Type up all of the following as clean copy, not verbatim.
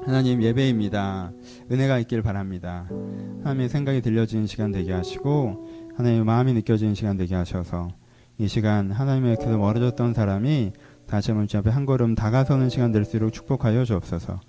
하나님 예배입니다. 은혜가 있길 바랍니다. 하나님의 생각이 들려지는 시간 되게 하시고 하나님의 마음이 느껴지는 시간 되게 하셔서 이 시간 하나님에게서 멀어졌던 사람이 다시 한번 주 앞에 한 걸음 다가서는 시간 될 수 있도록 축복하여 주옵소서.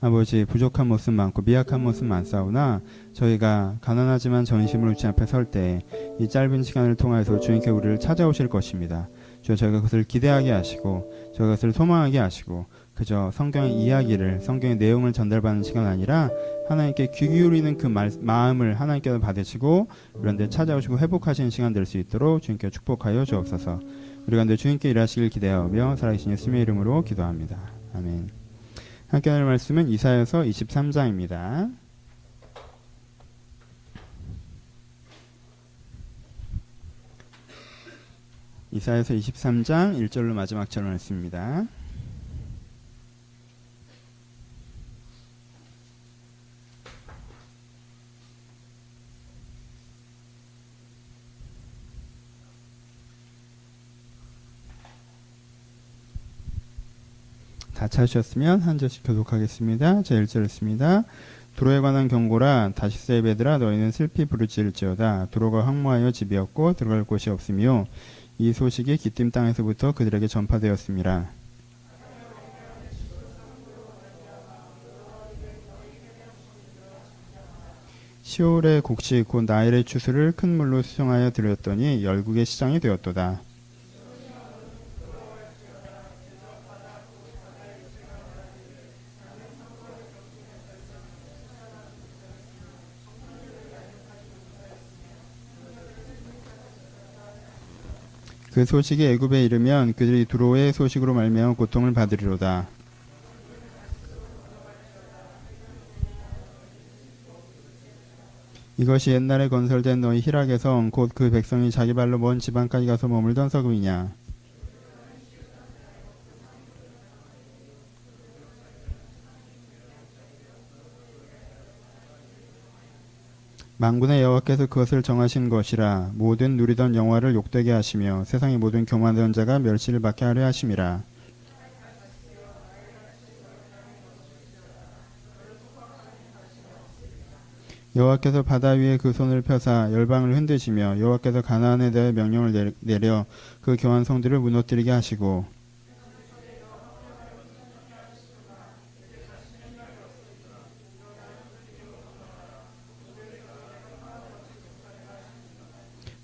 아버지, 부족한 모습 많고 미약한 모습 많사오나 저희가 가난하지만 전심으로 주님 앞에 설 때 이 짧은 시간을 통해서 주님께 우리를 찾아오실 것입니다. 주여, 저희가 그것을 기대하게 하시고 저희가 그것을 소망하게 하시고 그저 성경의 이야기를, 성경의 내용을 전달받는 시간 아니라 하나님께 귀 기울이는 그 마음을 하나님께서 받으시고 그런데 찾아오시고 회복하시는 시간 될 수 있도록 주님께 축복하여 주옵소서. 우리 가운데 주님께 일하시길 기대하며 살아계신 예수님의 이름으로 기도합니다. 아멘. 함께 하는 말씀은 이사야서 23장입니다. 이사야서 23장 1절로 마지막 절을 읽습니다. 다 찾으셨으면 한 절씩 교독하겠습니다. 제 1절 읽습니다. 도로에 관한 경고라. 다시스의 배들아, 너희는 슬피 부르짖을지어다. 도로가 황무하여 집이 없고 들어갈 곳이 없으며 이 소식이 기띔 땅에서부터 그들에게 전파되었습니다. 시올의 곡식 곧 나일의 추수를 큰 물로 수송하여 들였더니 열국의 시장이 되었도다. 그 소식이 애굽에 이르면 그들이 두로의 소식으로 말미암아 고통을 받으리로다. 이것이 옛날에 건설된 너희 히락의 성 곧 그 백성이 자기 발로 먼 지방까지 가서 머물던 서금이냐. 만군의 여호와께서 그것을 정하신 것이라. 모든 누리던 영화를 욕되게 하시며 세상의 모든 교만한 자가 멸시를 받게 하려 하심이라. 여호와께서 바다 위에 그 손을 펴사 열방을 흔드시며 여호와께서 가나안에 대해 명령을 내려 그 교한 성들을 무너뜨리게 하시고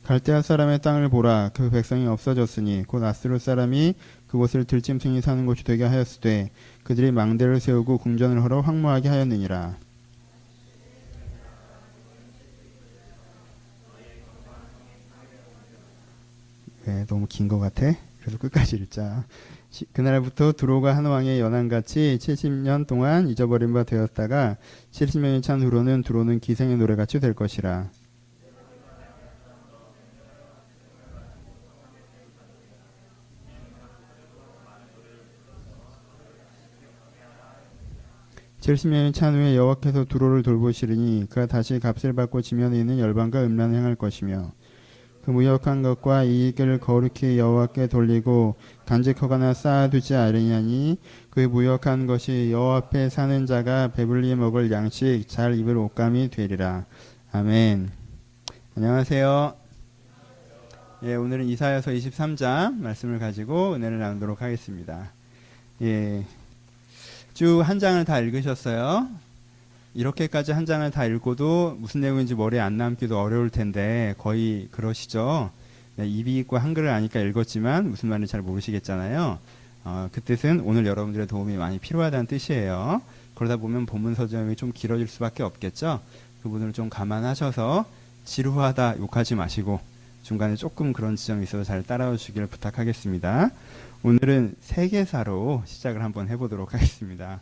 갈대아 사람의 땅을 보라. 그 백성이 없어졌으니 곧 아스루 사람이 그곳을 들짐승이 사는 곳이 되게 하였으되 그들이 망대를 세우고 궁전을 헐어 황무하게 하였느니라. 네, 너무 긴 것 같아. 그래서 끝까지 읽자. 그날부터 두로가 한 왕의 연한같이 70년 동안 잊어버린 바 되었다가 70년이 찬 후로는 두로는 기생의 노래같이 될 것이라. 칠십년이 찬 후에 여호와께서 두로를 돌보시리니 그가 다시 값을 받고 지면에 있는 열방과 음란을 행할 것이며 그 무역한 것과 이익을 거룩히 여호와께 돌리고 간직 허가나 쌓아두지 아니하니 그 무역한 것이 여호와 앞에 사는 자가 배불리 먹을 양식 잘 입을 옷감이 되리라. 아멘. 안녕하세요. 예, 오늘은 이사야서 23장 말씀을 가지고 은혜를 나누도록 하겠습니다. 예. 쭉 한 장을 다 읽으셨어요. 이렇게까지 한 장을 다 읽고도 무슨 내용인지 머리에 안 남기도 어려울 텐데 거의 그러시죠. 네, 입이 있고 한글을 아니까 읽었지만 무슨 말인지 잘 모르시겠잖아요. 그 뜻은 오늘 여러분들의 도움이 많이 필요하다는 뜻이에요. 그러다 보면 본문 서점이 좀 길어질 수밖에 없겠죠. 그 부분을 좀 감안하셔서 지루하다 욕하지 마시고 중간에 조금 그런 지점이 있어서 잘 따라와 주시기를 부탁하겠습니다. 오늘은 세계사로 시작을 한번 해보도록 하겠습니다.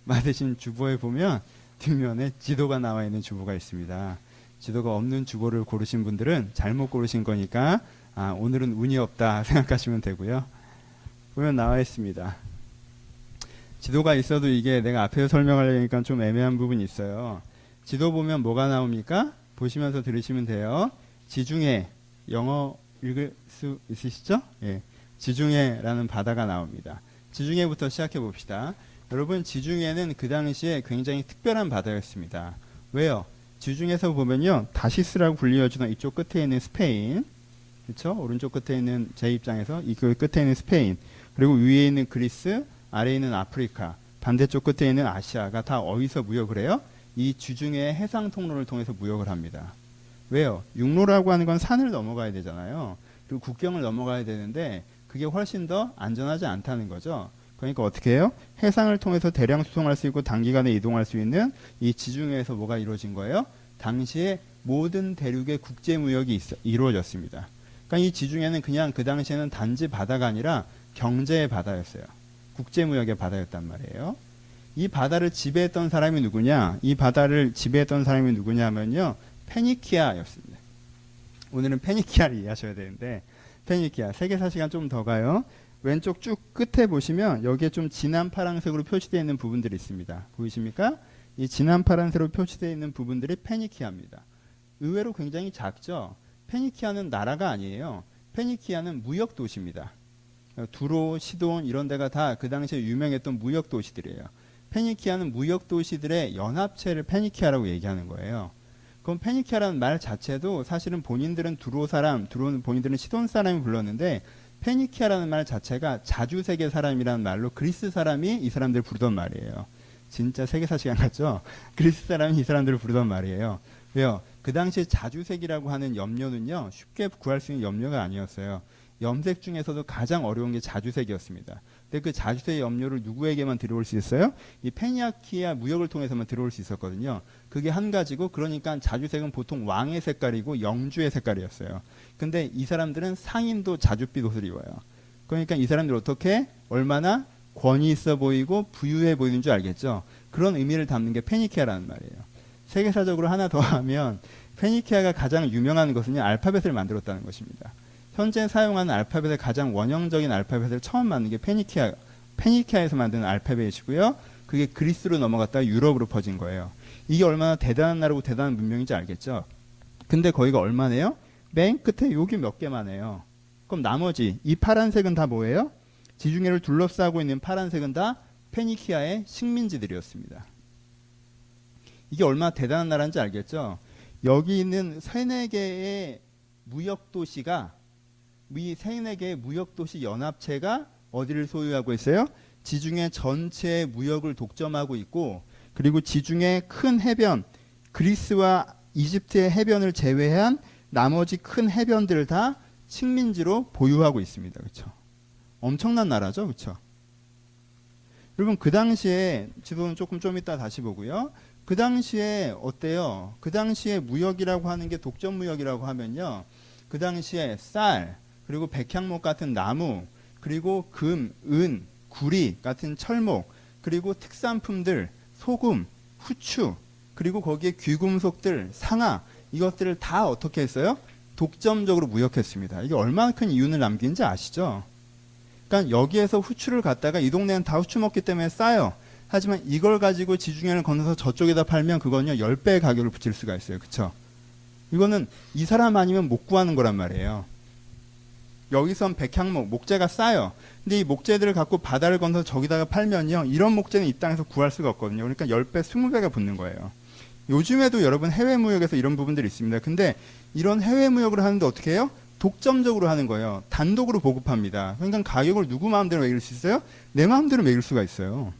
받으신 주보에 보면 뒷면에 지도가 나와 있는 주보가 있습니다. 지도가 없는 주보를 고르신 분들은 잘못 고르신 거니까 오늘은 운이 없다 생각하시면 되고요. 보면 나와 있습니다. 지도가 있어도 이게 내가 앞에서 설명하려니까 좀 애매한 부분이 있어요. 지도 보면 뭐가 나옵니까? 보시면서 들으시면 돼요. 지중해, 영어 읽을 수 있으시죠? 예. 지중해라는 바다가 나옵니다. 지중해부터 시작해 봅시다. 여러분 지중해는 그 당시에 굉장히 특별한 바다였습니다. 왜요? 지중해에서 보면요, 다시스라고 불리어주는 이쪽 끝에 있는 스페인, 그렇죠? 오른쪽 끝에 있는 제 입장에서 이 끝에 있는 스페인, 그리고 위에 있는 그리스, 아래에 있는 아프리카, 반대쪽 끝에 있는 아시아가 다 어디서 무역을 해요? 이 지중해 해상 통로를 통해서 무역을 합니다. 왜요? 육로라고 하는 건 산을 넘어가야 되잖아요. 그리고 국경을 넘어가야 되는데 그게 훨씬 더 안전하지 않다는 거죠. 그러니까 어떻게 해요? 해상을 통해서 대량 수송할 수 있고 단기간에 이동할 수 있는 이 지중해에서 뭐가 이루어진 거예요? 당시에 모든 대륙의 국제무역이 이루어졌습니다. 그러니까 이 지중해는 그냥 그 당시에는 단지 바다가 아니라 경제의 바다였어요. 국제무역의 바다였단 말이에요. 이 바다를 지배했던 사람이 누구냐? 이 바다를 지배했던 사람이 누구냐 하면요, 페니키아였습니다. 오늘은 페니키아를 이해하셔야 되는데, 페니키아, 세계사 시간 좀 더 가요. 왼쪽 쭉 끝에 보시면 여기에 좀 진한 파란색으로 표시되어 있는 부분들이 있습니다. 보이십니까? 이 진한 파란색으로 표시되어 있는 부분들이 페니키아입니다. 의외로 굉장히 작죠? 페니키아는 나라가 아니에요. 페니키아는 무역 도시입니다. 두로, 시돈 이런 데가 다 그 당시에 유명했던 무역 도시들이에요. 페니키아는 무역 도시들의 연합체를 페니키아라고 얘기하는 거예요. 그럼 페니키아라는 말 자체도 사실은 본인들은 두로 사람, 두로는 본인들은 시돈 사람이 불렀는데 페니키아라는 말 자체가 자주세계 사람이라는 말로 그리스 사람이 이 사람들을 부르던 말이에요. 진짜 세계사 시간 같죠? 그리스 사람이 이 사람들을 부르던 말이에요. 왜요? 그 당시에 자주색이라고 하는 염료는요, 쉽게 구할 수 있는 염료가 아니었어요. 염색 중에서도 가장 어려운 게 자주색이었습니다. 근데 그 자주색 염료를 누구에게만 들어올 수 있어요? 이 페니키아 무역을 통해서만 들어올 수 있었거든요. 그게 한 가지고, 그러니까 자주색은 보통 왕의 색깔이고 영주의 색깔이었어요. 근데 이 사람들은 상인도 자줏빛 옷을 입어요. 그러니까 이 사람들 어떻게 얼마나 권위 있어 보이고 부유해 보이는 줄 알겠죠. 그런 의미를 담는 게 페니키아라는 말이에요. 세계사적으로 하나 더 하면 페니키아가 가장 유명한 것은요, 알파벳을 만들었다는 것입니다. 현재 사용하는 알파벳의 가장 원형적인 알파벳을 처음 만든 게 페니키아에서 만든 알파벳이고요. 그게 그리스로 넘어갔다가 유럽으로 퍼진 거예요. 이게 얼마나 대단한 나라고 대단한 문명인지 알겠죠. 근데 거기가 얼마네요? 맨 끝에 여기 몇 개만 해요. 그럼 나머지 이 파란색은 다 뭐예요? 지중해를 둘러싸고 있는 파란색은 다 페니키아의 식민지들이었습니다. 이게 얼마나 대단한 나라인지 알겠죠? 여기 있는 3-4개의 무역도시가, 이 3-4개의 무역도시 연합체가 어디를 소유하고 있어요? 지중해 전체의 무역을 독점하고 있고, 그리고 지중해 큰 해변, 그리스와 이집트의 해변을 제외한 나머지 큰 해변들을 다 식민지로 보유하고 있습니다. 그렇죠? 엄청난 나라죠. 그렇죠? 여러분 그 당시에, 지도는 좀 이따 다시 보고요. 그 당시에 어때요? 그 당시에 무역이라고 하는 게 독점 무역이라고 하면요, 그 당시에 쌀, 그리고 백향목 같은 나무, 그리고 금, 은, 구리 같은 철목, 그리고 특산품들, 소금, 후추, 그리고 거기에 귀금속들, 상아, 이것들을 다 어떻게 했어요? 독점적으로 무역했습니다. 이게 얼마나 큰 이윤을 남기는지 아시죠? 그러니까 여기에서 후추를 갖다가, 이 동네는 다 후추 먹기 때문에 싸요. 하지만 이걸 가지고 지중해를 건너서 저쪽에다 팔면 그건요 10배의 가격을 붙일 수가 있어요. 그쵸? 이거는 이 사람 아니면 못 구하는 거란 말이에요. 여기선 백향목, 목재가 싸요. 근데 이 목재들을 갖고 바다를 건너서 저기다가 팔면요, 이런 목재는 이 땅에서 구할 수가 없거든요. 그러니까 10배, 20배가 붙는 거예요. 요즘에도 여러분 해외 무역에서 이런 부분들이 있습니다. 근데 이런 해외 무역을 하는데 어떻게 해요? 독점적으로 하는 거예요. 단독으로 보급합니다. 그러니까 가격을 누구 마음대로 매길 수 있어요? 내 마음대로 매길 수가 있어요.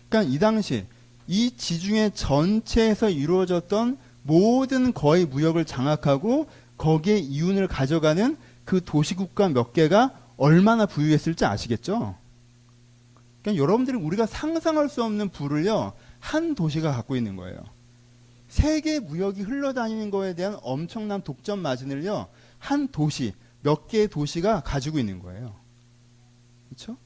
그러니까 이 당시 이 지중해 전체에서 이루어졌던 모든 거의 무역을 장악하고 거기에 이윤을 가져가는 그 도시국가 몇 개가 얼마나 부유했을지 아시겠죠? 그러니까 여러분들이 우리가 상상할 수 없는 부를요, 한 도시가 갖고 있는 거예요. 세계 무역이 흘러다니는 거에 대한 엄청난 독점 마진을요, 한 도시, 몇 개의 도시가 가지고 있는 거예요. 그렇죠?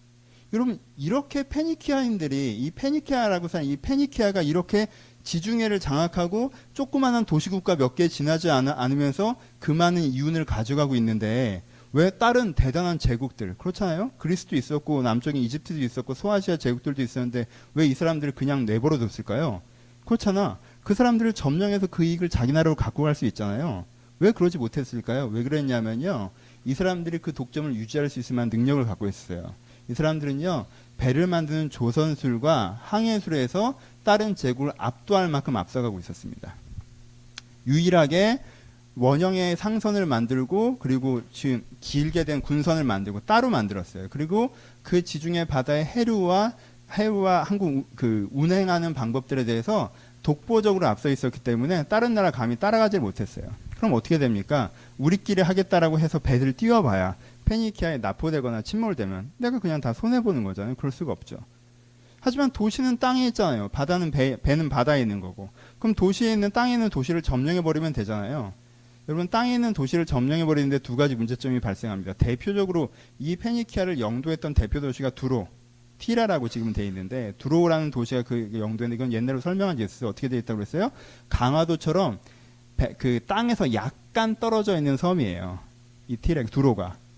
여러분 이렇게 페니키아인들이, 이 페니키아라고 사는 이 페니키아가 이렇게 지중해를 장악하고 조그마한 도시국가 몇 개 지나지 않으면서 그 많은 이윤을 가져가고 있는데, 왜 다른 대단한 제국들, 그렇잖아요? 그리스도 있었고 남쪽에 이집트도 있었고 소아시아 제국들도 있었는데 왜 이 사람들을 그냥 내버려 뒀을까요? 그렇잖아. 그 사람들을 점령해서 그 이익을 자기 나라로 갖고 갈 수 있잖아요. 왜 그러지 못했을까요? 왜 그랬냐면요, 이 사람들이 그 독점을 유지할 수 있을 만한 능력을 갖고 있어요. 이 사람들은요, 배를 만드는 조선술과 항해술에서 다른 제국을 압도할 만큼 앞서가고 있었습니다. 유일하게 원형의 상선을 만들고 그리고 지금 길게 된 군선을 만들고 따로 만들었어요. 그리고 그 지중해 바다의 해류와 한국 그 운행하는 방법들에 대해서 독보적으로 앞서 있었기 때문에 다른 나라 감히 따라가지 못했어요. 그럼 어떻게 됩니까? 우리끼리 하겠다라고 해서 배를 띄워봐야 페니키아에 납포되거나 침몰되면 내가 그냥 다 손해보는 거잖아요. 그럴 수가 없죠. 하지만 도시는 땅에 있잖아요. 바다는 배는 바다에 있는 거고. 그럼 도시에 있는 땅에 있는 도시를 점령해버리면 되잖아요. 여러분, 땅에 있는 도시를 점령해버리는데 두 가지 문제점이 발생합니다. 대표적으로 이 페니키아를 영도했던 대표 도시가 두로, 티라라고 지금 돼 있는데, 두로라는 도시가 그 영도인데, 이건 옛날로 설명한 적이 있어요. 어떻게 돼 있다고 그랬어요? 강화도처럼 그 땅에서 약간 떨어져 있는 섬이에요. 이 티라,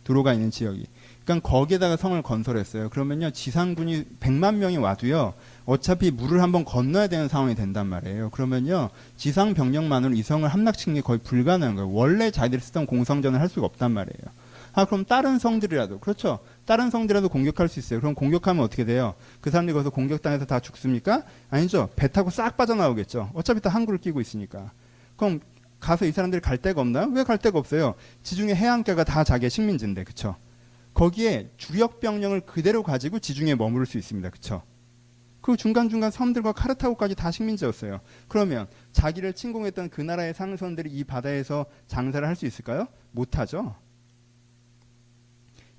두로가 있는 지역이. 그러니까 거기에다가 성을 건설했어요. 그러면요, 지상군이 100만 명이 와도요, 어차피 물을 한번 건너야 되는 상황이 된단 말이에요. 그러면요, 지상 병력만으로 이 성을 함락시키는 게 거의 불가능한 거예요. 원래 자기들이 쓰던 공성전을 할 수가 없단 말이에요. 그럼 다른 성들이라도, 그렇죠? 다른 성들이라도 공격할 수 있어요. 그럼 공격하면 어떻게 돼요? 그 사람들이 거기서 공격당해서 다 죽습니까? 아니죠. 배 타고 싹 빠져나오겠죠. 어차피 다 항구를 끼고 있으니까. 그럼 가서 이 사람들이 갈 데가 없나요? 왜 갈 데가 없어요? 지중해 해안가가 다 자기의 식민지인데, 그쵸? 거기에 주력 병력을 그대로 가지고 지중해에 머무를 수 있습니다. 그쵸? 그 중간중간 섬들과 카르타고까지 다 식민지였어요. 그러면 자기를 침공했던 그 나라의 상선들이 이 바다에서 장사를 할 수 있을까요? 못하죠.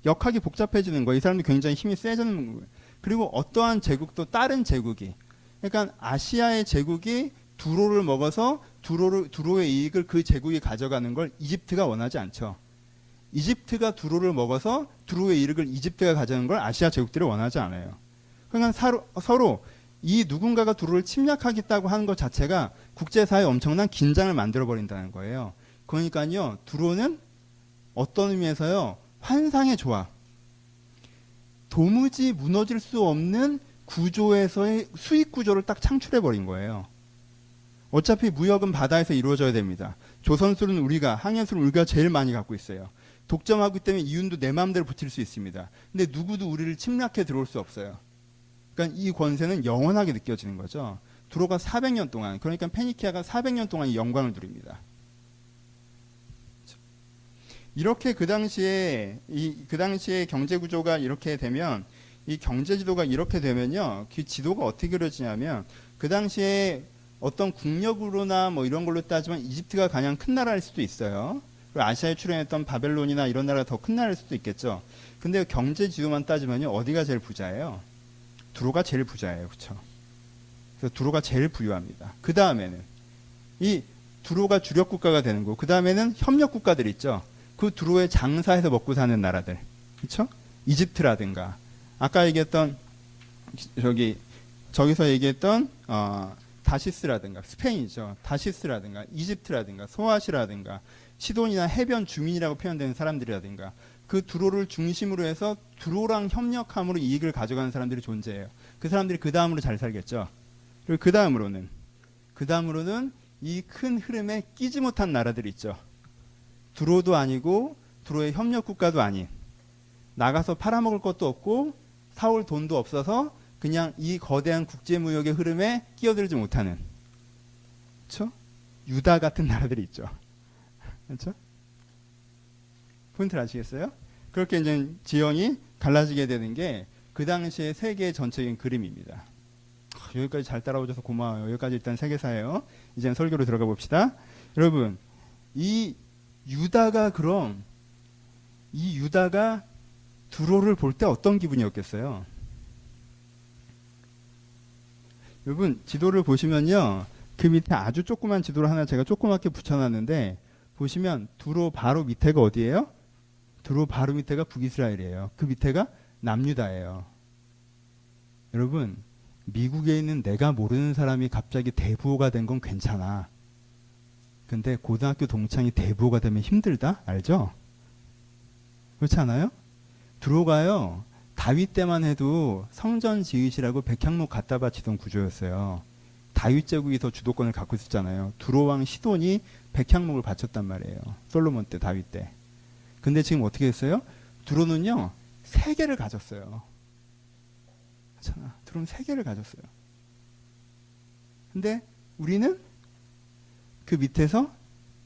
역학이 복잡해지는 거예요. 이 사람들이 굉장히 힘이 세지는 거예요. 그리고 어떠한 제국도 다른 제국이, 그러니까 아시아의 제국이 두로를 먹어서 두로의 이익을 그 제국이 가져가는 걸 이집트가 원하지 않죠. 이집트가 두로를 먹어서 두로의 이익을 이집트가 가져가는 걸 아시아 제국들이 원하지 않아요. 그러니까 서로 이 누군가가 두로를 침략하겠다고 하는 것 자체가 국제사회에 엄청난 긴장을 만들어버린다는 거예요. 그러니까요, 두로는 어떤 의미에서요, 환상의 조합, 도무지 무너질 수 없는 구조에서의 수익 구조를 딱 창출해버린 거예요. 어차피 무역은 바다에서 이루어져야 됩니다. 조선술은 항해술은 우리가 제일 많이 갖고 있어요. 독점하기 때문에 이윤도 내 마음대로 붙일 수 있습니다. 근데 누구도 우리를 침략해 들어올 수 없어요. 그러니까 이 권세는 영원하게 느껴지는 거죠. 두로가 400년 동안, 그러니까 페니키아가 400년 동안 이 영광을 누립니다. 이렇게 그 당시에 경제 구조가 이렇게 되면, 이 경제 지도가 이렇게 되면요, 그 지도가 어떻게 그려지냐면, 그 당시에 어떤 국력으로나 뭐 이런 걸로 따지면 이집트가 가장 큰 나라일 수도 있어요. 그리고 아시아에 출현했던 바벨론이나 이런 나라가 더 큰 나라일 수도 있겠죠. 근데 경제 지도만 따지면요, 어디가 제일 부자예요? 두로가 제일 부자예요. 그렇죠? 그래서 두로가 제일 부유합니다. 그 다음에는 이 두로가 주력 국가가 되는 거고, 그 다음에는 협력 국가들 있죠. 그 두로에 장사해서 먹고 사는 나라들, 그렇죠? 이집트라든가 아까 얘기했던 저기서 얘기했던 다시스라든가 스페인이죠. 다시스라든가 이집트라든가 소아시라든가 시돈이나 해변 주민이라고 표현되는 사람들이라든가 그 두로를 중심으로 해서 두로랑 협력함으로 이익을 가져가는 사람들이 존재해요. 그 사람들이 그 다음으로 잘 살겠죠. 그리고 그 다음으로는 이 큰 흐름에 끼지 못한 나라들이 있죠. 두로도 아니고 두로의 협력 국가도 아닌, 나가서 팔아먹을 것도 없고 사올 돈도 없어서 그냥 이 거대한 국제무역의 흐름에 끼어들지 못하는, 그렇죠? 유다 같은 나라들이 있죠. 그렇죠? 포인트를 아시겠어요? 그렇게 이제 지형이 갈라지게 되는 게 그 당시의 세계의 전체적인 그림입니다. 여기까지 잘 따라오셔서 고마워요. 여기까지 일단 세계사예요. 이제는 설교로 들어가 봅시다. 여러분, 이 유다가 두로를 볼 때 어떤 기분이었겠어요? 여러분, 지도를 보시면요, 그 밑에 아주 조그만 지도를 하나 제가 조그맣게 붙여놨는데, 보시면 두로 바로 밑에가 어디예요? 두로 바로 밑에가 북이스라엘이에요. 그 밑에가 남유다예요. 여러분, 미국에 있는 내가 모르는 사람이 갑자기 대부호가 된 건 괜찮아. 근데 고등학교 동창이 대부호가 되면 힘들다? 알죠? 그렇지 않아요? 두로가요, 다윗 때만 해도 성전 지으시라고 백향목 갖다 바치던 구조였어요. 다윗 제국이 더 주도권을 갖고 있었잖아요. 두로 왕 시돈이 백향목을 바쳤단 말이에요. 솔로몬 때, 다윗 때. 근데 지금 어떻게 했어요? 두로는요, 세계를 가졌어요. 그럼 세계를 가졌어요. 근데 우리는 그 밑에서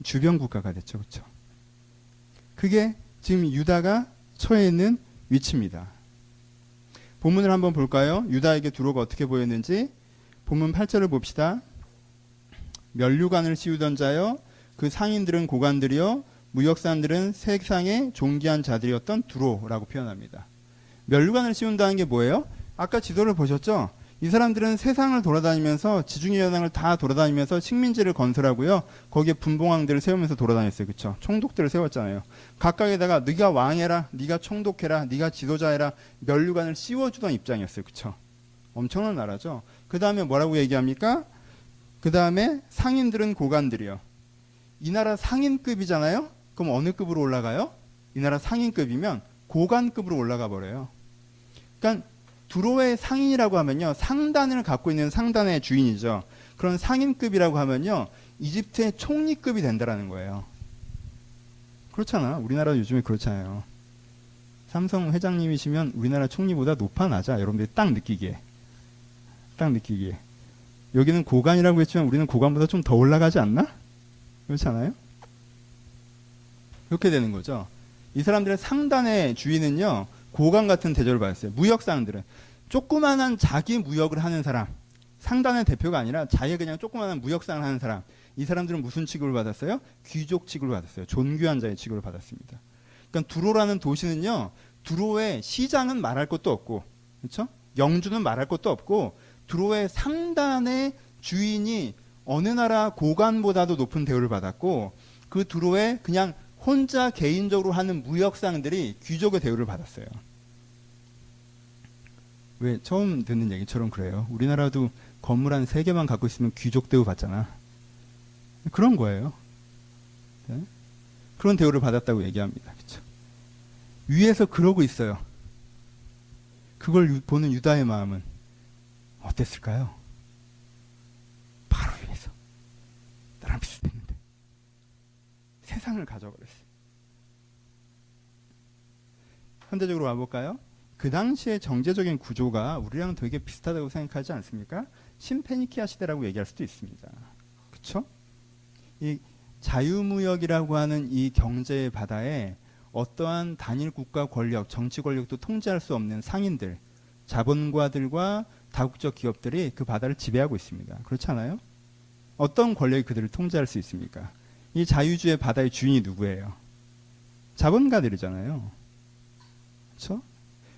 주변 국가가 됐죠. 그렇죠? 그게 지금 유다가 처해 있는 위치입니다. 본문을 한번 볼까요? 유다에게 두로가 어떻게 보였는지. 본문 8절을 봅시다. 면류관을 씌우던 자여 그 상인들은 고관들이요 무역사들은 세상의 존귀한 자들이었던 두로라고 표현합니다. 면류관을 씌운다는 게 뭐예요? 아까 지도를 보셨죠? 이 사람들은 세상을 돌아다니면서 지중해 연안을 다 돌아다니면서 식민지를 건설하고요. 거기에 분봉왕들을 세우면서 돌아다녔어요. 그렇죠? 총독들을 세웠잖아요. 각각에다가 네가 왕해라, 네가 총독해라, 네가 지도자해라 면류관을 씌워주던 입장이었어요. 그렇죠? 엄청난 나라죠. 그 다음에 뭐라고 얘기합니까? 그 다음에 상인들은 고관들이요. 이 나라 상인급이잖아요. 그럼 어느 급으로 올라가요? 이 나라 상인급이면 고관급으로 올라가 버려요. 그러니까 두로의 상인이라고 하면요, 상단을 갖고 있는 상단의 주인이죠. 그런 상인급이라고 하면요, 이집트의 총리급이 된다라는 거예요. 그렇잖아. 우리나라 요즘에 그렇잖아요. 삼성 회장님이시면 우리나라 총리보다 높아 낮아. 여러분들이 딱 느끼기에. 여기는 고관이라고 했지만 우리는 고관보다 좀 더 올라가지 않나? 그렇지 않아요? 그렇게 되는 거죠. 이 사람들의 상단의 주인은요, 고관 같은 대접을 받았어요. 무역상들은 조그만한 자기 무역을 하는 사람, 상단의 대표가 아니라 자기 그냥 조그만한 무역상을 하는 사람, 이 사람들은 무슨 취급을 받았어요? 귀족 취급을 받았어요. 존귀한 자의 취급을 받았습니다. 그러니까 두로라는 도시는요, 두로의 시장은 말할 것도 없고, 그렇죠? 영주는 말할 것도 없고, 두로의 상단의 주인이 어느 나라 고관보다도 높은 대우를 받았고, 그 두로의 그냥 혼자 개인적으로 하는 무역상들이 귀족의 대우를 받았어요. 왜 처음 듣는 얘기처럼 그래요. 우리나라도 건물 한 3개만 갖고 있으면 귀족 대우 받잖아. 그런 거예요. 네? 그런 대우를 받았다고 얘기합니다. 그렇죠? 위에서 그러고 있어요. 그걸 보는 유다의 마음은 어땠을까요? 바로 위에서 나랑 비슷했는데 세상을 가져버렸어요. 현대적으로 와볼까요? 그 당시의 정제적인 구조가 우리랑 되게 비슷하다고 생각하지 않습니까? 신페니키아 시대라고 얘기할 수도 있습니다. 그렇죠? 이 자유무역이라고 하는 이 경제의 바다에 어떠한 단일 국가 권력, 정치 권력도 통제할 수 없는 상인들, 자본가들과 다국적 기업들이 그 바다를 지배하고 있습니다. 그렇지 않아요? 어떤 권력이 그들을 통제할 수 있습니까? 이 자유주의 바다의 주인이 누구예요? 자본가들이잖아요. 그렇죠?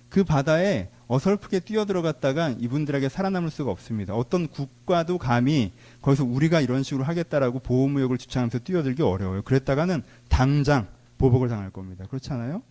그 바다에 어설프게 뛰어들어갔다가 이분들에게 살아남을 수가 없습니다. 어떤 국가도 감히 거기서 우리가 이런 식으로 하겠다라고 보호무역을 주창하면서 뛰어들기 어려워요. 그랬다가는 당장 보복을 당할 겁니다. 그렇지 않아요?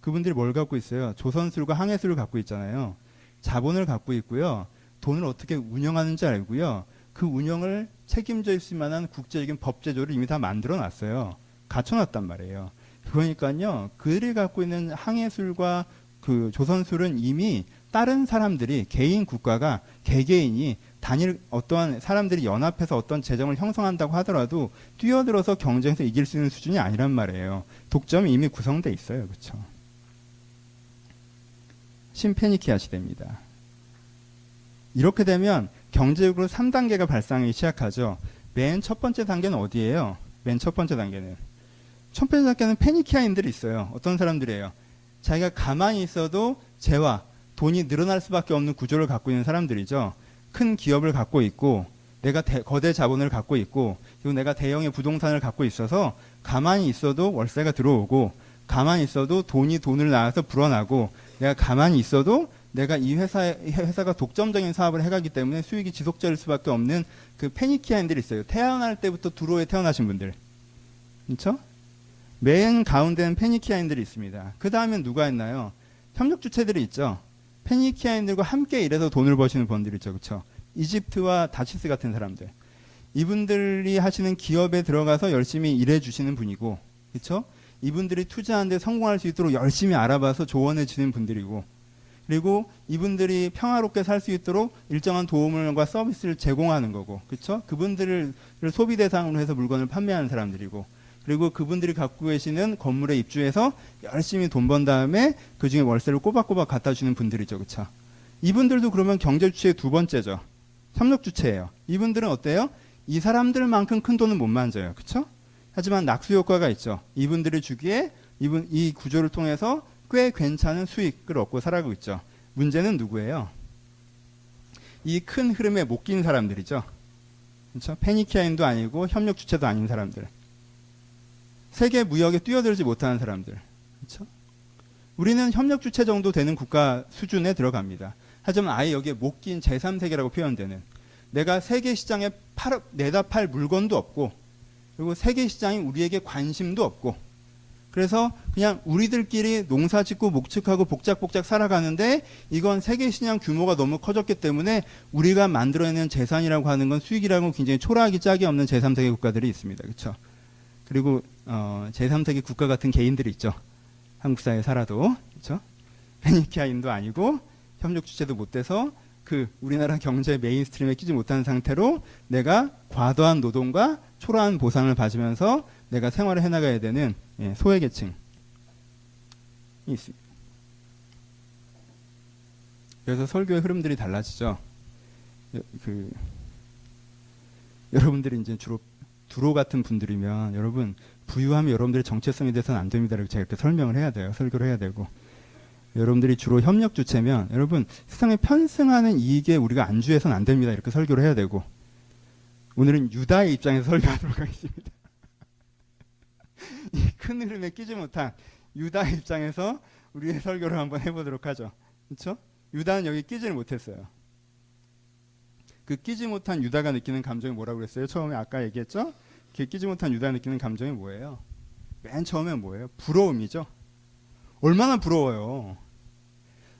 그분들이 뭘 갖고 있어요? 조선술과 항해술을 갖고 있잖아요. 자본을 갖고 있고요. 돈을 어떻게 운영하는지 알고요. 그 운영을 책임져 있을 만한 국제적인 법제도를 이미 다 만들어 놨어요. 갖춰놨단 말이에요. 그러니까요. 그들이 갖고 있는 항해술과 그 조선술은 이미 다른 사람들이, 개인 국가가, 개개인이 단일 어떠한 사람들이 연합해서 어떤 재정을 형성한다고 하더라도 뛰어들어서 경쟁에서 이길 수 있는 수준이 아니란 말이에요. 독점이 이미 구성돼 있어요. 그렇죠? 신페니키아 시대입니다. 이렇게 되면 경제적으로 3단계가 발생하기 시작하죠. 맨 첫 번째 단계는 어디예요? 맨 첫 번째 단계는 페니키아인들이 있어요. 어떤 사람들이에요? 자기가 가만히 있어도 재화, 돈이 늘어날 수밖에 없는 구조를 갖고 있는 사람들이죠. 큰 기업을 갖고 있고, 내가 거대 자본을 갖고 있고, 그리고 내가 대형의 부동산을 갖고 있어서 가만히 있어도 월세가 들어오고, 가만히 있어도 돈을 낳아서 불어나고, 내가 가만히 있어도 내가 이 회사가 독점적인 사업을 해가기 때문에 수익이 지속적일 수밖에 없는 그 페니키아인들이 있어요. 태어날 때부터 두로에 태어나신 분들. 그렇죠? 맨 가운데는 페니키아인들이 있습니다. 그 다음엔 누가 있나요? 협력 주체들이 있죠. 페니키아인들과 함께 일해서 돈을 버시는 분들이 있죠. 그렇죠? 이집트와 다시스 같은 사람들. 이분들이 하시는 기업에 들어가서 열심히 일해 주시는 분이고, 그렇죠? 이분들이 투자하는데 성공할 수 있도록 열심히 알아봐서 조언해 주는 분들이고, 그리고 이분들이 평화롭게 살 수 있도록 일정한 도움과 서비스를 제공하는 거고, 그렇죠? 그분들을 소비 대상으로 해서 물건을 판매하는 사람들이고, 그리고 그분들이 갖고 계시는 건물에 입주해서 열심히 돈 번 다음에 그 중에 월세를 꼬박꼬박 갖다 주는 분들이죠. 그렇죠? 이분들도 그러면 경제 주체의 두 번째죠. 협력 주체예요. 이분들은 어때요? 이 사람들만큼 큰 돈은 못 만져요. 그렇죠? 하지만 낙수 효과가 있죠. 이분들이 주기에 이 구조를 통해서 꽤 괜찮은 수익을 얻고 살아가고 있죠. 문제는 누구예요? 이 큰 흐름에 못 낀 사람들이죠. 그렇죠? 페니키아인도 아니고 협력 주체도 아닌 사람들. 세계 무역에 뛰어들지 못하는 사람들. 그렇죠? 우리는 협력 주체 정도 되는 국가 수준에 들어갑니다. 하지만 아예 여기에 못 낀 제3세계라고 표현되는, 내가 세계 시장에 내다 팔 물건도 없고, 그리고 세계 시장이 우리에게 관심도 없고, 그래서 그냥 우리들끼리 농사 짓고 목축하고 복작복작 살아가는데, 이건 세계 시장 규모가 너무 커졌기 때문에 우리가 만들어내는 재산이라고 하는 건, 수익이라고 굉장히 초라하기 짝이 없는 제3세계 국가들이 있습니다. 그렇죠? 그리고 제3세계 국가 같은 개인들이 있죠. 한국 사회에 살아도. 그렇죠? 페니키아인도 아니고 협력 주체도 못 돼서 그 우리나라 경제 메인스트림에 끼지 못하는 상태로 내가 과도한 노동과 초라한 보상을 받으면서 내가 생활을 해나가야 되는 소외계층이 있습니다. 그래서 설교의 흐름들이 달라지죠. 여러분들이 이제 주로 두로 같은 분들이면, 여러분 부유하면 여러분들의 정체성에 대해서는 안 됩니다. 제가 이렇게 설명을 해야 돼요. 설교를 해야 되고. 여러분들이 주로 협력 주체면, 여러분 세상에 편승하는 이익에 우리가 안주해서는 안 됩니다. 이렇게 설교를 해야 되고. 오늘은 유다의 입장에서 설교하도록 하겠습니다. 이 큰 흐름에 끼지 못한 유다의 입장에서 우리의 설교를 한번 해보도록 하죠. 그렇죠? 유다는 여기 끼지를 못했어요. 그 끼지 못한 유다가 느끼는 감정이 뭐라고 그랬어요? 처음에 아까 얘기했죠? 그 끼지 못한 유다가 느끼는 감정이 뭐예요? 맨 처음엔 뭐예요? 부러움이죠. 얼마나 부러워요.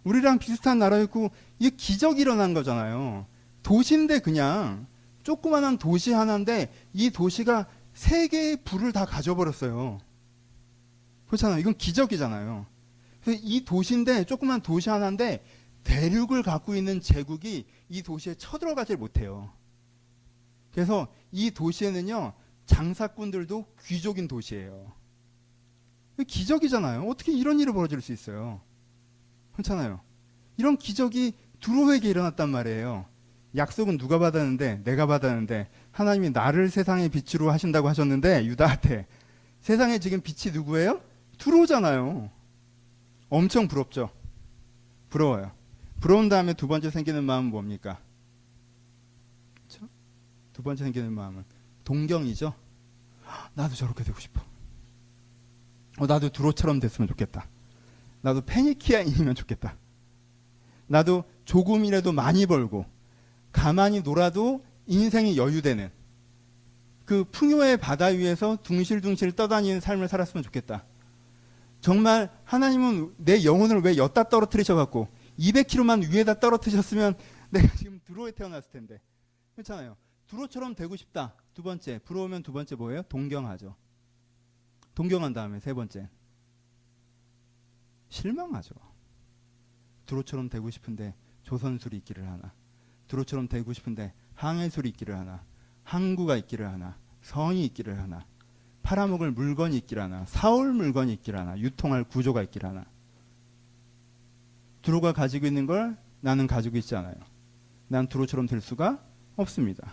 우리랑 비슷한 나라였고, 이게 기적이 일어난 거잖아요. 도시인데, 그냥 조그만한 도시 하나인데 이 도시가 세 개의 부를 다 가져버렸어요. 그렇잖아요. 이건 기적이잖아요. 그래서 이 도시인데, 조그만 도시 하나인데 대륙을 갖고 있는 제국이 이 도시에 쳐들어가질 못해요. 그래서 이 도시에는요, 장사꾼들도 귀족인 도시예요. 기적이잖아요. 어떻게 이런 일이 벌어질 수 있어요? 그렇잖아요. 이런 기적이 두로에게 일어났단 말이에요. 약속은 누가 받았는데? 내가 받았는데, 하나님이 나를 세상의 빛으로 하신다고 하셨는데, 유다한테 세상에 지금 빛이 누구예요? 두로잖아요. 엄청 부럽죠. 부러워요. 부러운 다음에 두 번째 생기는 마음은 뭡니까? 그렇죠? 두 번째 생기는 마음은 동경이죠. 나도 저렇게 되고 싶어. 나도 두로처럼 됐으면 좋겠다. 나도 페니키아인이면 좋겠다. 나도 조금이라도 많이 벌고 가만히 놀아도 인생이 여유되는 그 풍요의 바다 위에서 둥실둥실 떠다니는 삶을 살았으면 좋겠다. 정말 하나님은 내 영혼을 왜 엿다 떨어뜨리셔갖고 200km만 위에다 떨어뜨리셨으면 내가 지금 두로에 태어났을 텐데. 그렇잖아요. 두로처럼 되고 싶다. 두 번째, 부러우면 두 번째 뭐예요? 동경하죠. 동경한 다음에 세 번째, 실망하죠. 두로처럼 되고 싶은데 조선술이 있기를 하나, 두로처럼 되고 싶은데 항해술이 있기를 하나, 항구가 있기를 하나, 성이 있기를 하나, 팔아먹을 물건이 있기를 하나, 사올 물건이 있기를 하나, 유통할 구조가 있기를 하나. 두로가 가지고 있는 걸 나는 가지고 있지 않아요. 난 두로처럼 될 수가 없습니다.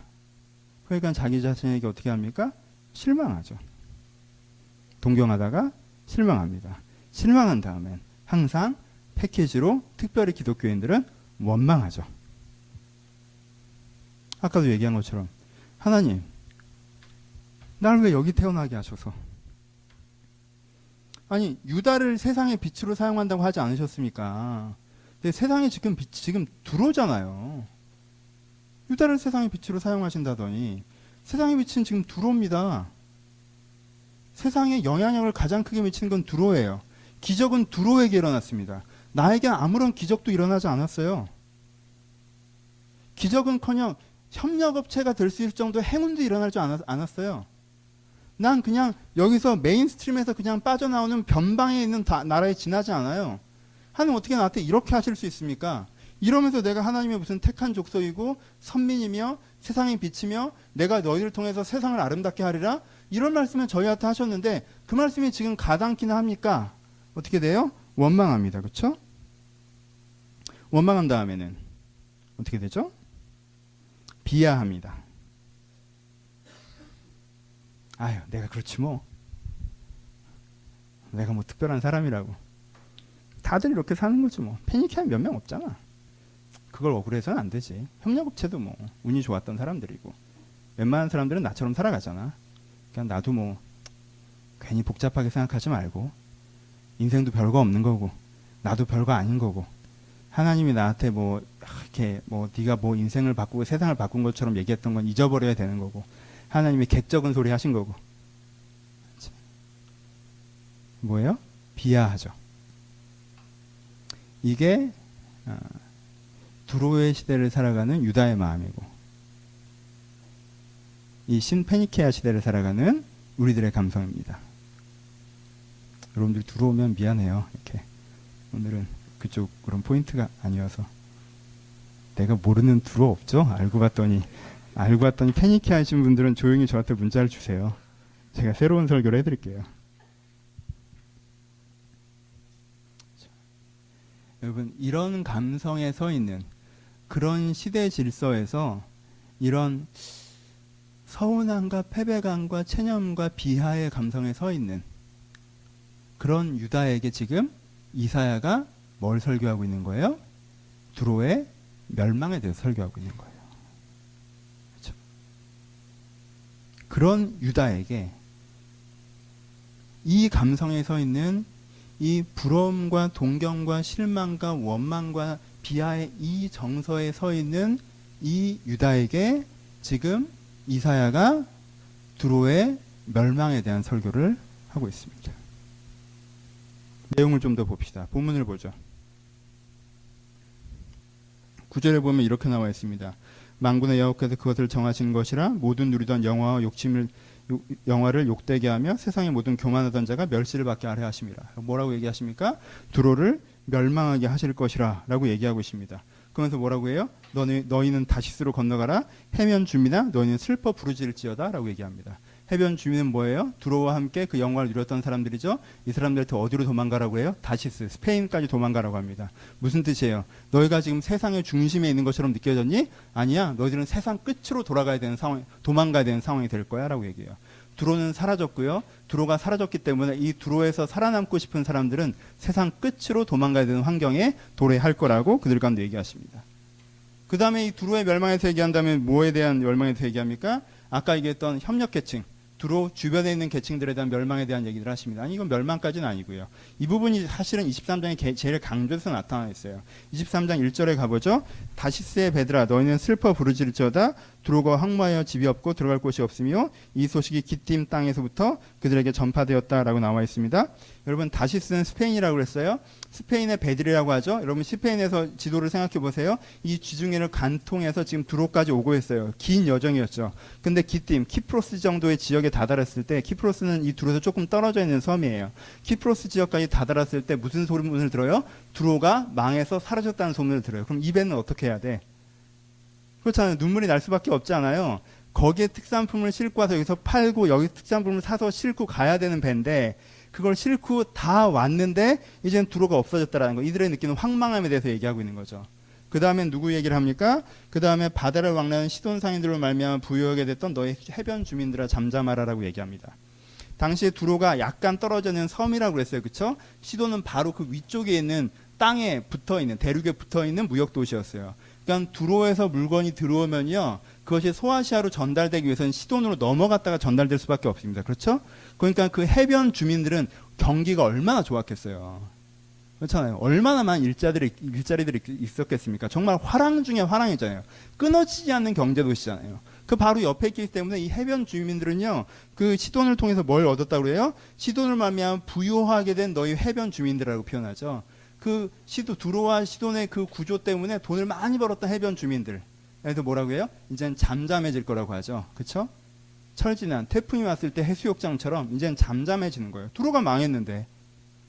그러니까 자기 자신에게 어떻게 합니까? 실망하죠. 동경하다가 실망합니다. 실망한 다음엔 항상 패키지로, 특별히 기독교인들은 원망하죠. 아까도 얘기한 것처럼, 하나님, 날 왜 여기 태어나게 하셔서? 아니, 유다를 세상의 빛으로 사용한다고 하지 않으셨습니까? 근데 세상의 지금 빛이 지금 두로잖아요. 유다를 세상의 빛으로 사용하신다더니 세상의 빛은 지금 두로입니다. 세상에 영향력을 가장 크게 미치는 건 두로예요. 기적은 두로에게 일어났습니다. 나에게 아무런 기적도 일어나지 않았어요. 기적은커녕 협력업체가 될 수 있을 정도의 행운도 일어나지 않았어요. 난 그냥 여기서 메인스트림에서 그냥 빠져나오는 변방에 있는 나라에 지나지 않아요. 하나님 어떻게 나한테 이렇게 하실 수 있습니까? 이러면서 내가 하나님의 무슨 택한 족속이고 선민이며 세상의 빛이며 내가 너희를 통해서 세상을 아름답게 하리라, 이런 말씀을 저희한테 하셨는데 그 말씀이 지금 가당키나 합니까? 어떻게 돼요? 원망합니다. 그렇죠? 원망한 다음에는 어떻게 되죠? 비하합니다. 아유, 내가 그렇지 뭐. 내가 뭐 특별한 사람이라고. 다들 이렇게 사는 거지 뭐. 패닉해하면 몇 명 없잖아. 그걸 억울해서는 안 되지. 협력업체도 뭐 운이 좋았던 사람들이고 웬만한 사람들은 나처럼 살아가잖아. 그냥 나도 뭐 괜히 복잡하게 생각하지 말고 인생도 별거 없는 거고 나도 별거 아닌 거고 하나님이 나한테 뭐 이렇게 뭐 네가 뭐 인생을 바꾸고 세상을 바꾼 것처럼 얘기했던 건 잊어버려야 되는 거고 하나님이 객적은 소리 하신 거고 뭐예요? 비하하죠. 이게 두로의 시대를 살아가는 유다의 마음이고 이 신페니케아 시대를 살아가는 우리들의 감성입니다. 여러분들 두로오면 미안해요. 이렇게 오늘은 그쪽 그런 포인트가 아니어서 내가 모르는 두로 없죠? 알고 봤더니 패니케아 하신 분들은 조용히 저한테 문자를 주세요. 제가 새로운 설교를 해드릴게요. 여러분 이런 감성에 서 있는 그런 시대 질서에서 이런 서운함과 패배감과 체념과 비하의 감성에 서 있는 그런 유다에게 지금 이사야가 뭘 설교하고 있는 거예요? 두로의 멸망에 대해서 설교하고 있는 거예요. 그렇죠? 그런 유다에게 이 감성에 서 있는 이 부러움과 동경과 실망과 원망과 비하의 이 정서에 서 있는 이 유다에게 지금 이사야가 두로의 멸망에 대한 설교를 하고 있습니다. 내용을 좀 더 봅시다. 본문을 보죠. 9절에 보면 이렇게 나와 있습니다. 만군의 여호와께서 그것을 정하신 것이라 모든 누리던 영화를 욕되게 하며 세상의 모든 교만하던 자가 멸시를 받게 하려 하심이라. 뭐라고 얘기하십니까? 두로를 멸망하게 하실 것이라 라고 얘기하고 있습니다. 그러면서 뭐라고 해요? 너희는 다시스로 건너가라. 해변 주민아 너희는 슬퍼 부르짖을지어다 라고 얘기합니다. 해변 주민은 뭐예요? 두로와 함께 그 영광을 누렸던 사람들이죠. 이 사람들한테 어디로 도망가라고 해요? 다시스, 스페인까지 도망가라고 합니다. 무슨 뜻이에요? 너희가 지금 세상의 중심에 있는 것처럼 느껴졌니? 아니야. 너희들은 세상 끝으로 돌아가야 되는 상황, 도망가야 되는 상황이 될 거야 라고 얘기해요. 두로는 사라졌고요. 두로가 사라졌기 때문에 이 두로에서 살아남고 싶은 사람들은 세상 끝으로 도망가야 되는 환경에 도래할 거라고 그들 가운데 얘기하십니다. 그 다음에 이 두로의 멸망에서 얘기한다면 뭐에 대한 멸망에서 얘기합니까? 아까 얘기했던 협력계층, 두로 주변에 있는 계층들에 대한 멸망에 대한 얘기를 하십니다. 아니 이건 멸망까지는 아니고요. 이 부분이 사실은 23장에 제일 강조해서 나타나 있어요. 23장 1절에 가보죠. 다시스의 베드라 너희는 슬퍼 부르짖을지어다. 두로가 황무하여 집이 없고 들어갈 곳이 없으며 이 소식이 기띔 땅에서부터 그들에게 전파되었다라고 나와 있습니다. 여러분 다시스는 스페인이라고 그랬어요. 스페인의 베드리라고 하죠. 여러분 스페인에서 지도를 생각해 보세요. 이 지중해를 간통해서 지금 두로까지 오고 있어요. 긴 여정이었죠. 근데 기띔, 키프로스 정도의 지역에 다다랐을 때 키프로스는 이 두로에서 조금 떨어져 있는 섬이에요. 키프로스 지역까지 다다랐을 때 무슨 소문을 들어요? 두로가 망해서 사라졌다는 소문을 들어요. 그럼 이 배는 어떻게 해야 돼? 그렇잖아요. 눈물이 날 수밖에 없잖아요. 거기에 특산품을 싣고 와서 여기서 팔고 여기 특산품을 사서 싣고 가야 되는 배인데 그걸 싣고 다 왔는데 이제는 두로가 없어졌다라는 거. 이들의 느끼는 황망함에 대해서 얘기하고 있는 거죠. 그 다음에 누구 얘기를 합니까? 그 다음에 바다를 왕래하는 시돈 상인들로 말미암아 부유하게 됐던 너희 해변 주민들아 잠잠하라라고 얘기합니다. 당시에 두로가 약간 떨어져 있는 섬이라고 그랬어요. 그렇죠? 시돈은 바로 그 위쪽에 있는 땅에 붙어있는 대륙에 붙어있는 무역 도시였어요. 그러니까 두로에서 물건이 들어오면요. 그것이 소아시아로 전달되기 위해서는 시돈으로 넘어갔다가 전달될 수밖에 없습니다. 그렇죠? 그러니까 그 해변 주민들은 경기가 얼마나 좋았겠어요. 그렇잖아요. 얼마나 많은 일자리들이 있었겠습니까? 정말 화랑 중에 화랑이잖아요. 끊어지지 않는 경제 도시잖아요. 그 바로 옆에 있기 때문에 이 해변 주민들은요. 그 시돈을 통해서 뭘 얻었다고 그래요? 시돈을 말미암아 부유하게 된 너희 해변 주민들이라고 표현하죠. 그 두로와 시돈의 그 구조 때문에 돈을 많이 벌었던 해변 주민들. 그래서 뭐라고 해요? 이제는 잠잠해질 거라고 하죠. 그렇죠? 철지난 태풍이 왔을 때 해수욕장처럼 이제는 잠잠해지는 거예요. 두로가 망했는데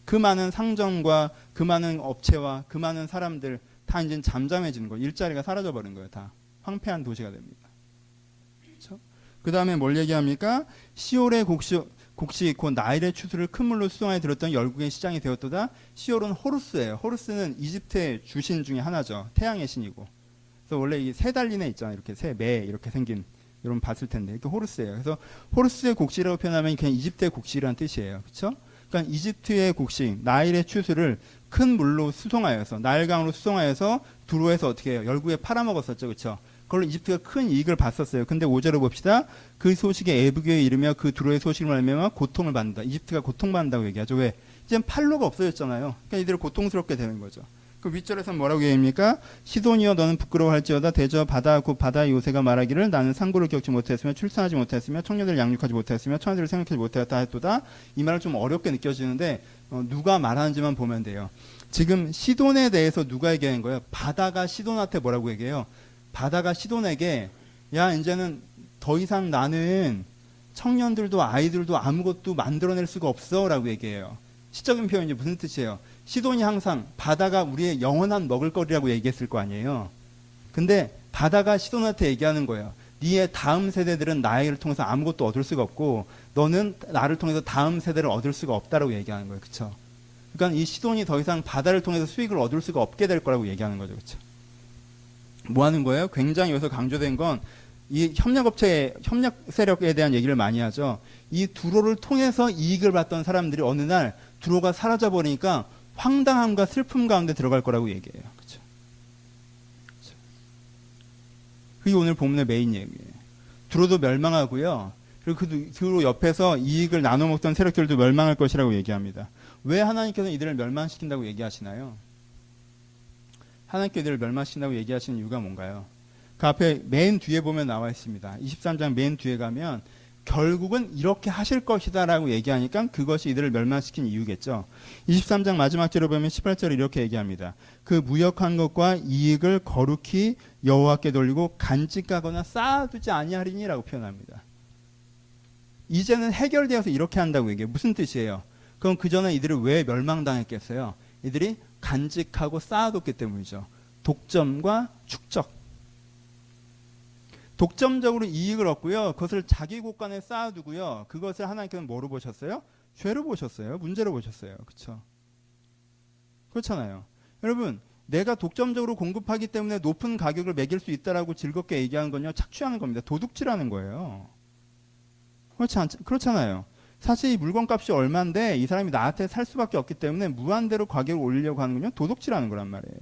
그 많은 상점과 그 많은 업체와 그 많은 사람들 다 이제는 잠잠해지는 거예요. 일자리가 사라져 버린 거예요. 다 황폐한 도시가 됩니다. 그렇죠? 그 다음에 뭘 얘기합니까? 시올의 곡식 곧 나일의 추수를 큰 물로 수송하여 들었던 열국의 시장이 되었도다. 시올은 호루스예요. 호루스는 이집트의 주신 중에 하나죠. 태양의 신이고. 그래서 원래 이 새 달린 애 있잖아요. 이렇게 새 매 이렇게 생긴 여러분 봤을 텐데 이렇게 호루스예요. 그래서 호루스의 곡식이라고 표현하면 그냥 이집트의 곡식이라는 뜻이에요. 그렇죠? 그러니까 이집트의 곡식 나일의 추수를 큰 물로 수송하여서 나일강으로 수송하여서 두로에서 어떻게 해요? 열국에 팔아먹었었죠. 그렇죠? 그걸로 이집트가 큰 이익을 봤었어요. 근데 5절을 봅시다. 그 소식에 애부교에 이르며 그 두로의 소식을 말미암아 고통을 받는다. 이집트가 고통받는다고 얘기하죠. 왜? 이제 팔로가 없어졌잖아요. 그러니까 이들을 고통스럽게 되는 거죠. 그 윗절에서는 뭐라고 얘기합니까? 시돈이여 너는 부끄러워할지어다 대저 바다 곧 바다의 요새가 말하기를 나는 상고를 겪지 못했으며 출산하지 못했으며 청년들을 양육하지 못했으며 처녀들을 생각하지 못하였다 했도다. 이 말은 좀 어렵게 느껴지는데 누가 말하는지만 보면 돼요. 지금 시돈에 대해서 누가 얘기하는 거예요? 바다가 시돈한테 뭐라고 얘기해요? 바다가 시돈에게 야 이제는 더 이상 나는 청년들도 아이들도 아무것도 만들어낼 수가 없어 라고 얘기해요. 시적인 표현이 무슨 뜻이에요? 시돈이 항상 바다가 우리의 영원한 먹을거리라고 얘기했을 거 아니에요. 근데 바다가 시돈한테 얘기하는 거예요. 네의 다음 세대들은 나를 통해서 아무것도 얻을 수가 없고 너는 나를 통해서 다음 세대를 얻을 수가 없다라고 얘기하는 거예요. 그렇죠? 그러니까 이 시돈이 더 이상 바다를 통해서 수익을 얻을 수가 없게 될 거라고 얘기하는 거죠. 그렇죠? 뭐 하는 거예요? 굉장히 여기서 강조된 건 이 협력업체, 협력 세력에 대한 얘기를 많이 하죠. 이 두로를 통해서 이익을 받던 사람들이 어느 날 두로가 사라져 버리니까 황당함과 슬픔 가운데 들어갈 거라고 얘기해요. 그렇죠? 그게 오늘 본문의 메인 얘기예요. 두로도 멸망하고요. 그리고 그 두로 옆에서 이익을 나눠 먹던 세력들도 멸망할 것이라고 얘기합니다. 왜 하나님께서 이들을 멸망시킨다고 얘기하시나요? 하나님께 이들을 멸망시킨다고 얘기하시는 이유가 뭔가요? 그 앞에 맨 뒤에 보면 나와 있습니다. 23장 맨 뒤에 가면 결국은 이렇게 하실 것이다 라고 얘기하니까 그것이 이들을 멸망시킨 이유겠죠. 23장 마지막 절에 보면 18절에 이렇게 얘기합니다. 그 무역한 것과 이익을 거룩히 여호와께 돌리고 간직하거나 쌓아두지 아니하리니 라고 표현합니다. 이제는 해결되어서 이렇게 한다고 얘기해요. 무슨 뜻이에요? 그럼 그 전에 이들을 왜 멸망당했겠어요? 이들이 간직하고 쌓아뒀기 때문이죠. 독점과 축적. 독점적으로 이익을 얻고요. 그것을 자기 곳간에 쌓아두고요. 그것을 하나님께서는 뭐로 보셨어요? 죄로 보셨어요. 문제로 보셨어요. 그렇죠? 그렇잖아요. 여러분, 내가 독점적으로 공급하기 때문에 높은 가격을 매길 수 있다라고 즐겁게 얘기하는 건요. 착취하는 겁니다. 도둑질하는 거예요. 그렇잖아요. 사실 이 물건값이 얼마인데 이 사람이 나한테 살 수밖에 없기 때문에 무한대로 가격을 올리려고 하는 건요. 도둑질하는 거란 말이에요.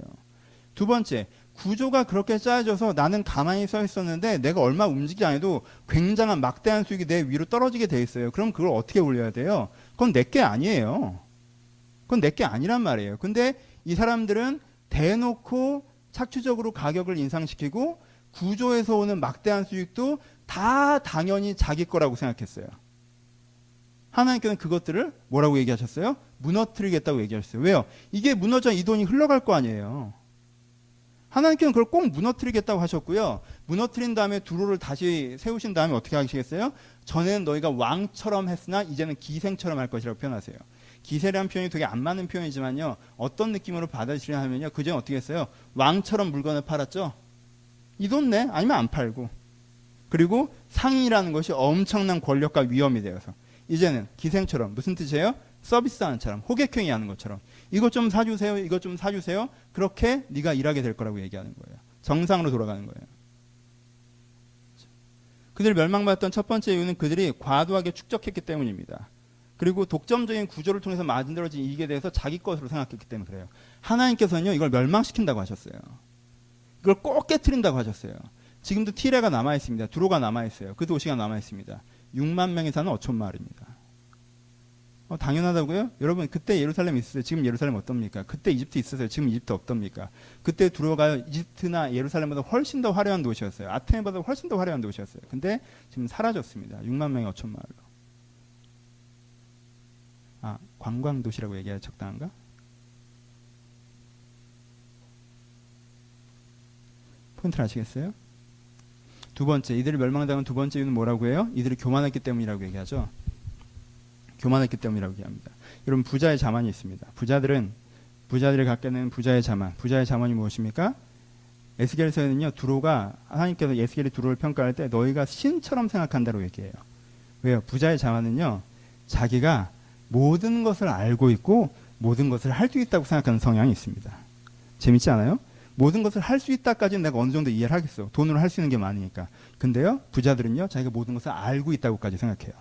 두 번째, 구조가 그렇게 짜여져서 나는 가만히 서 있었는데 내가 얼마 움직이지 않아도 굉장한 막대한 수익이 내 위로 떨어지게 돼 있어요. 그럼 그걸 어떻게 올려야 돼요? 그건 내게 아니에요. 그건 내게 아니란 말이에요. 근데 이 사람들은 대놓고 착취적으로 가격을 인상시키고 구조에서 오는 막대한 수익도 다 당연히 자기 거라고 생각했어요. 하나님께서는 그것들을 뭐라고 얘기하셨어요? 무너뜨리겠다고 얘기하셨어요. 왜요? 이게 무너져 이 돈이 흘러갈 거 아니에요. 하나님께서는 그걸 꼭 무너뜨리겠다고 하셨고요. 무너뜨린 다음에 두로를 다시 세우신 다음에 어떻게 하시겠어요? 전에는 너희가 왕처럼 했으나 이제는 기생처럼 할 것이라고 표현하세요. 기세라는 표현이 되게 안 맞는 표현이지만요. 어떤 느낌으로 받아들이려 하면요. 그전에 어떻게 했어요? 왕처럼 물건을 팔았죠. 이 돈 내? 아니면 안 팔고. 그리고 상인이라는 것이 엄청난 권력과 위험이 되어서 이제는 기생처럼 무슨 뜻이에요? 서비스하는 처럼 호객행위 하는 것처럼 이것 좀 사주세요. 이것 좀 사주세요. 그렇게 네가 일하게 될 거라고 얘기하는 거예요. 정상으로 돌아가는 거예요. 그들이 멸망받았던 첫 번째 이유는 그들이 과도하게 축적했기 때문입니다. 그리고 독점적인 구조를 통해서 만들어진 이익에 대해서 자기 것으로 생각했기 때문에 그래요. 하나님께서는요. 이걸 멸망시킨다고 하셨어요. 이걸 꼭 깨트린다고 하셨어요. 지금도 티레가 남아있습니다. 두로가 남아있어요. 그 도시가 남아있습니다. 6만 명이 사는 어촌 마을입니다. 당연하다고요? 여러분 그때 예루살렘 있었어요. 지금 예루살렘 어떻습니까? 그때 이집트 있었어요. 지금 이집트 없답니까? 그때 두로가 이집트나 예루살렘보다 훨씬 더 화려한 도시였어요. 아테네보다 훨씬 더 화려한 도시였어요. 근데 지금 사라졌습니다. 6만 명의 어촌 마을로. 관광도시라고 얘기해야 적당한가? 포인트를 아시겠어요? 두 번째, 이들이 멸망당한 두 번째 이유는 뭐라고 해요? 이들이 교만했기 때문이라고 얘기하죠. 교만했기 때문이라고 얘기합니다. 여러분 부자의 자만이 있습니다. 부자들이 갖게 되는 부자의 자만. 부자의 자만이 무엇입니까? 에스겔서에는요. 두로가 하나님께서 에스겔이 두로를 평가할 때 너희가 신처럼 생각한다고 얘기해요. 왜요? 부자의 자만은요. 자기가 모든 것을 알고 있고 모든 것을 할 수 있다고 생각하는 성향이 있습니다. 재밌지 않아요? 모든 것을 할 수 있다까지는 내가 어느 정도 이해를 하겠어. 돈으로 할 수 있는 게 많으니까. 근데요, 부자들은요, 자기가 모든 것을 알고 있다고까지 생각해요.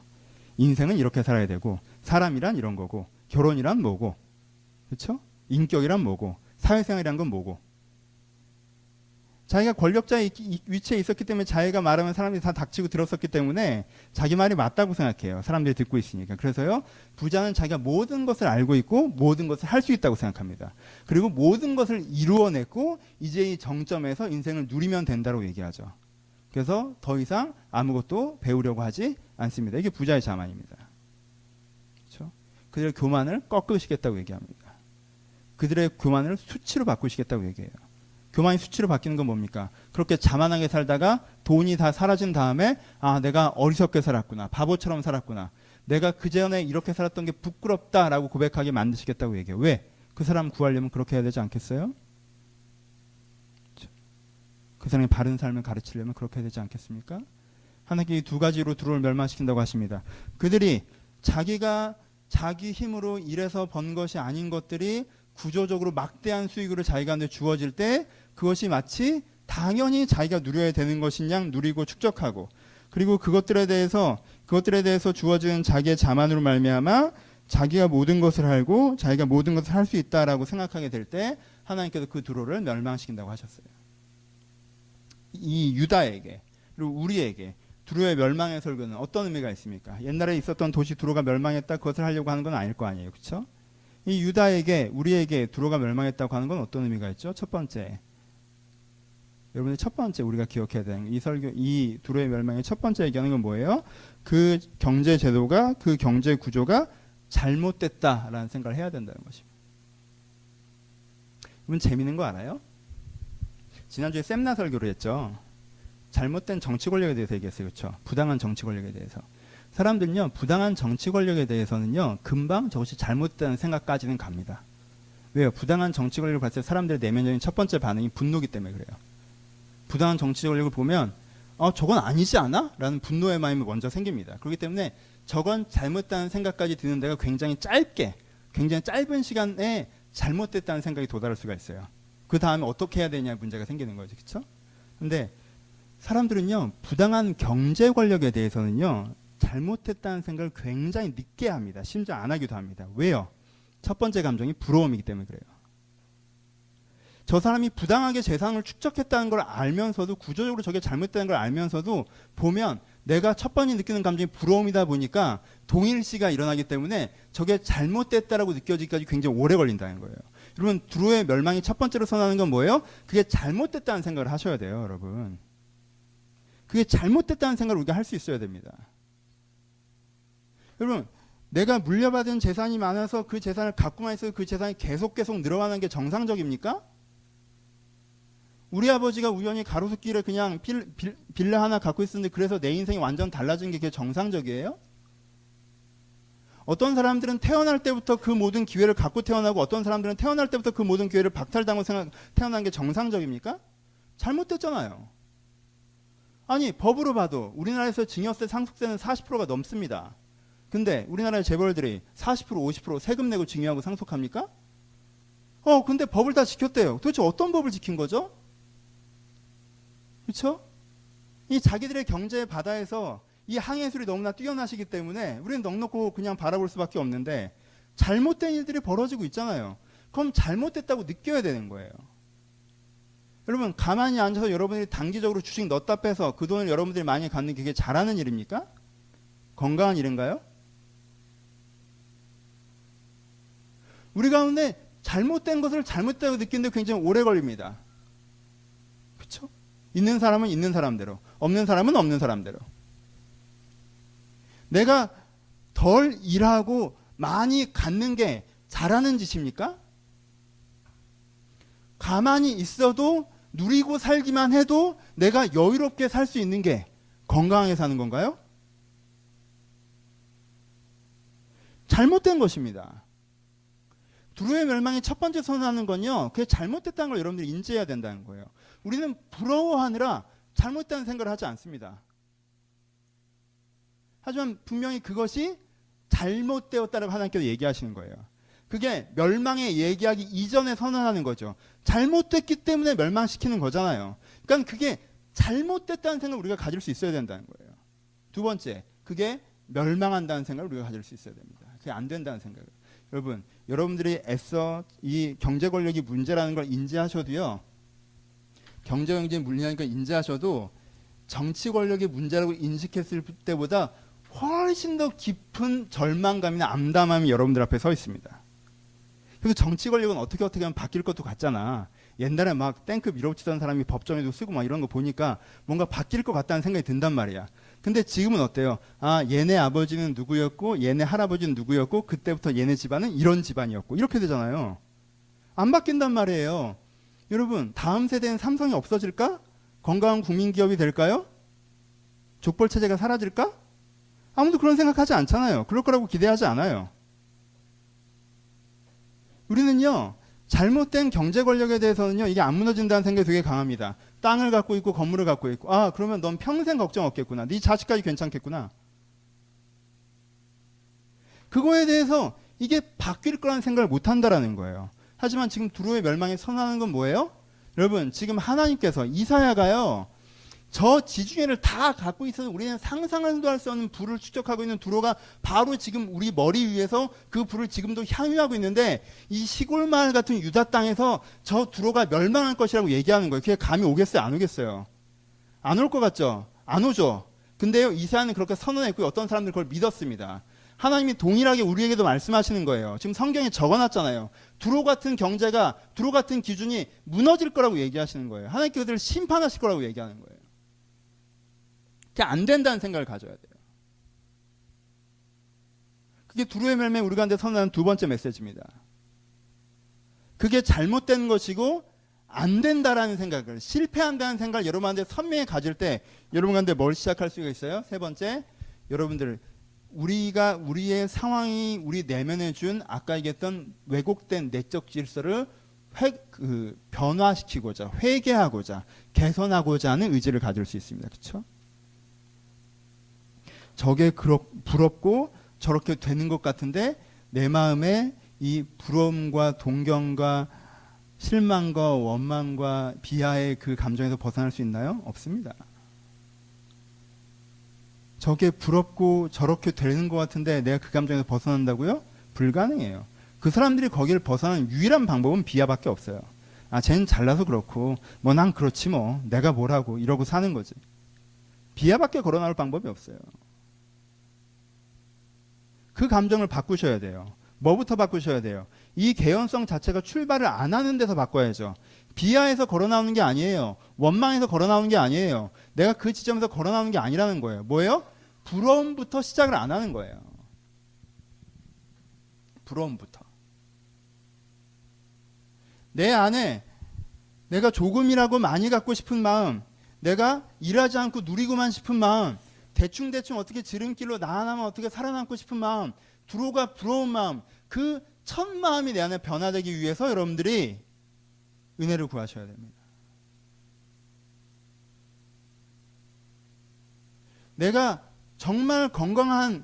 인생은 이렇게 살아야 되고, 사람이란 이런 거고, 결혼이란 뭐고, 그렇죠? 인격이란 뭐고, 사회생활이란 건 뭐고. 자기가 권력자의 위치에 있었기 때문에 자기가 말하면 사람들이 다 닥치고 들었었기 때문에 자기 말이 맞다고 생각해요. 사람들이 듣고 있으니까. 그래서요, 부자는 자기가 모든 것을 알고 있고 모든 것을 할 수 있다고 생각합니다. 그리고 모든 것을 이루어냈고 이제 이 정점에서 인생을 누리면 된다고 얘기하죠. 그래서 더 이상 아무것도 배우려고 하지 않습니다. 이게 부자의 자만입니다. 그렇죠? 그들의 교만을 꺾으시겠다고 얘기합니다. 그들의 교만을 수치로 바꾸시겠다고 얘기해요. 교만이 수치로 바뀌는 건 뭡니까? 그렇게 자만하게 살다가 돈이 다 사라진 다음에 아, 내가 어리석게 살았구나. 바보처럼 살았구나. 내가 그전에 이렇게 살았던 게 부끄럽다라고 고백하게 만드시겠다고 얘기해요. 왜? 그 사람 구하려면 그렇게 해야 되지 않겠어요? 그 사람이 바른 삶을 가르치려면 그렇게 해야 되지 않겠습니까? 하나님께 두 가지로 두루를 멸망시킨다고 하십니다. 그들이 자기가 자기 힘으로 일해서 번 것이 아닌 것들이 구조적으로 막대한 수익으로 자기가 주어질 때 그것이 마치 당연히 자기가 누려야 되는 것인 양 누리고 축적하고, 그리고 그것들에 대해서 주어진 자기의 자만으로 말미암아 자기가 모든 것을 알고 자기가 모든 것을 할 수 있다라고 생각하게 될 때 하나님께서 그 두로를 멸망시킨다고 하셨어요. 이 유다에게 그리고 우리에게 두로의 멸망의 설교는 어떤 의미가 있습니까? 옛날에 있었던 도시 두로가 멸망했다, 그것을 하려고 하는 건 아닐 거 아니에요, 그렇죠? 이 유다에게, 우리에게 두로가 멸망했다고 하는 건 어떤 의미가 있죠? 첫 번째, 여러분들 첫 번째 우리가 기억해야 되는 이 설교, 이 두로의 멸망의 첫 번째 얘기하는 건 뭐예요? 그 경제 제도가, 그 경제 구조가 잘못됐다라는 생각을 해야 된다는 것입니다. 여러분 재밌는 거 알아요? 지난주에 셈나 설교를 했죠. 잘못된 정치 권력에 대해서 얘기했어요, 그렇죠? 부당한 정치 권력에 대해서. 사람들은요, 부당한 정치 권력에 대해서는요, 금방 저것이 잘못됐다는 생각까지는 갑니다. 왜요? 부당한 정치 권력을 봤을 때 사람들의 내면적인 첫 번째 반응이 분노기 때문에 그래요. 부당한 정치 권력을 보면 저건 아니지 않아? 라는 분노의 마음이 먼저 생깁니다. 그렇기 때문에 저건 잘못됐다는 생각까지 드는 데가 굉장히 짧은 시간에 잘못됐다는 생각이 도달할 수가 있어요. 그 다음에 어떻게 해야 되냐 문제가 생기는 거죠, 그렇죠? 근데 사람들은요, 부당한 경제 권력에 대해서는요, 잘못했다는 생각을 굉장히 늦게 합니다. 심지어 안 하기도 합니다. 왜요? 첫 번째 감정이 부러움이기 때문에 그래요. 저 사람이 부당하게 재산을 축적했다는 걸 알면서도, 구조적으로 저게 잘못되는 걸 알면서도 보면 내가 첫 번째 느끼는 감정이 부러움이다 보니까 동일시가 일어나기 때문에 저게 잘못됐다라고 느껴지기까지 굉장히 오래 걸린다는 거예요. 여러분, 두로의 멸망이 첫 번째로 선언하는 건 뭐예요? 그게 잘못됐다는 생각을 하셔야 돼요, 여러분. 그게 잘못됐다는 생각을 우리가 할 수 있어야 됩니다. 여러분, 내가 물려받은 재산이 많아서 그 재산을 갖고만 있어서 그 재산이 계속 늘어가는 게 정상적입니까? 우리 아버지가 우연히 가로수길에 그냥 빌라 하나 갖고 있었는데 그래서 내 인생이 완전 달라진 게 그게 정상적이에요? 어떤 사람들은 태어날 때부터 그 모든 기회를 갖고 태어나고 어떤 사람들은 태어날 때부터 그 모든 기회를 박탈당하고 태어난 게 정상적입니까? 잘못됐잖아요. 아니, 법으로 봐도 우리나라에서 증여세 상속세는 40%가 넘습니다. 근데 우리나라의 재벌들이 40%, 50% 세금 내고 증여하고 상속합니까? 근데 법을 다 지켰대요. 도대체 어떤 법을 지킨 거죠? 그렇죠? 이 자기들의 경제 바다에서 이 항해술이 너무나 뛰어나시기 때문에 우리는 넉넉고 그냥 바라볼 수밖에 없는데 잘못된 일들이 벌어지고 있잖아요. 그럼 잘못됐다고 느껴야 되는 거예요. 여러분, 가만히 앉아서 여러분들이 단기적으로 주식 넣었다 빼서 그 돈을 여러분들이 많이 갖는 게 그게 잘하는 일입니까? 건강한 일인가요? 우리 가운데 잘못된 것을 잘못되다고 느끼는데 굉장히 오래 걸립니다. 그렇죠? 있는 사람은 있는 사람대로, 없는 사람은 없는 사람대로. 내가 덜 일하고 많이 갖는 게 잘하는 짓입니까? 가만히 있어도 누리고 살기만 해도 내가 여유롭게 살 수 있는 게 건강하게 사는 건가요? 잘못된 것입니다. 두로의 멸망이 첫 번째 선언하는 건요, 그게 잘못됐다는 걸 여러분들이 인지해야 된다는 거예요. 우리는 부러워하느라 잘못된 생각을 하지 않습니다. 하지만 분명히 그것이 잘못되었다라고 하나님께서 얘기하시는 거예요. 그게 멸망에 얘기하기 이전에 선언하는 거죠. 잘못됐기 때문에 멸망시키는 거잖아요. 그러니까 그게 잘못됐다는 생각을 우리가 가질 수 있어야 된다는 거예요. 두 번째, 그게 멸망한다는 생각을 우리가 가질 수 있어야 됩니다. 그게 안 된다는 생각을. 여러분, 여러분들이 애써 이 경제 권력이 문제라는 걸 인지하셔도요. 경제 문제라는 걸 인지하셔도 정치 권력이 문제라고 인식했을 때보다 훨씬 더 깊은 절망감이나 암담함이 여러분들 앞에 서 있습니다. 그래서 정치 권력은 어떻게 하면 바뀔 것도 같잖아. 옛날에 막 탱크 밀어붙이던 사람이 법정에도 쓰고 막 이런 거 보니까 뭔가 바뀔 것 같다는 생각이 든단 말이야. 근데 지금은 어때요? 아, 얘네 아버지는 누구였고 얘네 할아버지는 누구였고 그때부터 얘네 집안은 이런 집안이었고 이렇게 되잖아요. 안 바뀐단 말이에요. 여러분, 다음 세대는 삼성이 없어질까? 건강한 국민기업이 될까요? 족벌 체제가 사라질까? 아무도 그런 생각하지 않잖아요. 그럴 거라고 기대하지 않아요. 우리는요, 잘못된 경제 권력에 대해서는요, 이게 안 무너진다는 생각이 되게 강합니다. 땅을 갖고 있고 건물을 갖고 있고, 아, 그러면 넌 평생 걱정 없겠구나. 네 자식까지 괜찮겠구나. 그거에 대해서 이게 바뀔 거라는 생각을 못 한다라는 거예요. 하지만 지금 두로의 멸망에 선언하는 건 뭐예요? 여러분, 지금 하나님께서 이사야가요, 저 지중해를 다 갖고 있어서 우리는 상상도 할 수 없는 불을 축적하고 있는 두로가 바로 지금 우리 머리 위에서 그 불을 지금도 향유하고 있는데 이 시골 마을 같은 유다 땅에서 저 두로가 멸망할 것이라고 얘기하는 거예요. 그게 감이 오겠어요? 안 오겠어요? 안 올 것 같죠? 안 오죠? 근데요, 이사야는 그렇게 선언했고요. 어떤 사람들은 그걸 믿었습니다. 하나님이 동일하게 우리에게도 말씀하시는 거예요. 지금 성경에 적어놨잖아요. 두로 같은 경제가, 두로 같은 기준이 무너질 거라고 얘기하시는 거예요. 하나님께서 그들을 심판하실 거라고 얘기하는 거예요. 그게 안 된다는 생각을 가져야 돼요. 그게 두로의 멸망에 우리 가운데 선언하는 두 번째 메시지입니다. 그게 잘못된 것이고 안 된다라는 생각을, 실패한다는 생각을 여러분한테 선명히 가질 때 여러분 가운데 뭘 시작할 수가 있어요? 세 번째, 여러분들 우리의 상황이 우리 내면에 준 아까 얘기했던 왜곡된 내적 질서를 변화시키고자, 회개하고자, 개선하고자 하는 의지를 가질 수 있습니다. 그렇죠? 저게 부럽고 저렇게 되는 것 같은데 내 마음에 이 부러움과 동경과 실망과 원망과 비하의 그 감정에서 벗어날 수 있나요? 없습니다. 저게 부럽고 저렇게 되는 것 같은데 내가 그 감정에서 벗어난다고요? 불가능해요. 그 사람들이 거기를 벗어나는 유일한 방법은 비하밖에 없어요. 아, 쟤는 잘나서 그렇고 뭐 난 그렇지 뭐 내가 뭐라고 이러고 사는 거지. 비하밖에 걸어 나올 방법이 없어요. 그 감정을 바꾸셔야 돼요. 뭐부터 바꾸셔야 돼요? 이 개연성 자체가 출발을 안 하는 데서 바꿔야죠. 비하에서 걸어 나오는 게 아니에요. 원망에서 걸어 나오는 게 아니에요. 내가 그 지점에서 걸어 나오는 게 아니라는 거예요. 뭐예요? 부러움부터 시작을 안 하는 거예요. 부러움부터. 내 안에 내가 조금이라고 많이 갖고 싶은 마음, 내가 일하지 않고 누리고만 싶은 마음, 대충 어떻게 지름길로 나 하나만 어떻게 살아남고 싶은 마음, 두로가 부러운 마음, 그 첫 마음이 내 안에 변화되기 위해서 여러분들이 은혜를 구하셔야 됩니다. 내가 정말 건강한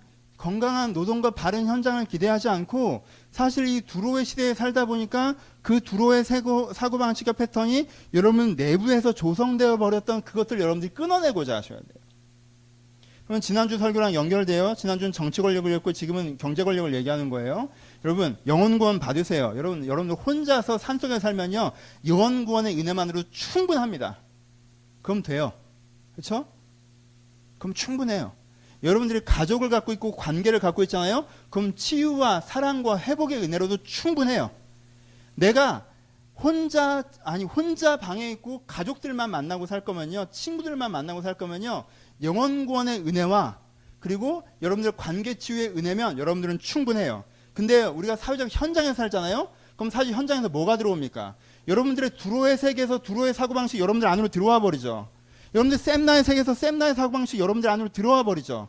노동과 바른 현장을 기대하지 않고 사실 이 두로의 시대에 살다 보니까 그 두로의 사고방식과 패턴이 여러분 내부에서 조성되어 버렸던 그것들 여러분들이 끊어내고자 하셔야 돼요. 그러면 지난주 설교랑 연결돼요. 지난주는 정치 권력을 얘기했고 지금은 경제 권력을 얘기하는 거예요. 여러분 영혼 구원 받으세요. 여러분들 혼자서 산속에 살면요. 영혼 구원의 은혜만으로 충분합니다. 그럼 돼요. 그렇죠? 그럼 충분해요. 여러분들이 가족을 갖고 있고 관계를 갖고 있잖아요. 그럼 치유와 사랑과 회복의 은혜로도 충분해요. 내가 혼자 방에 있고 가족들만 만나고 살 거면요. 친구들만 만나고 살 거면요. 영혼 구원의 은혜와 그리고 여러분들 관계 치유의 은혜면 여러분들은 충분해요. 근데 우리가 사회적 현장에 살잖아요. 그럼 사실 현장에서 뭐가 들어옵니까? 여러분들의 두로의 세계에서 두로의 사고방식 여러분들 안으로 들어와 버리죠. 여러분들 샘나의 세계에서 샘나의 사고방식 여러분들 안으로 들어와 버리죠.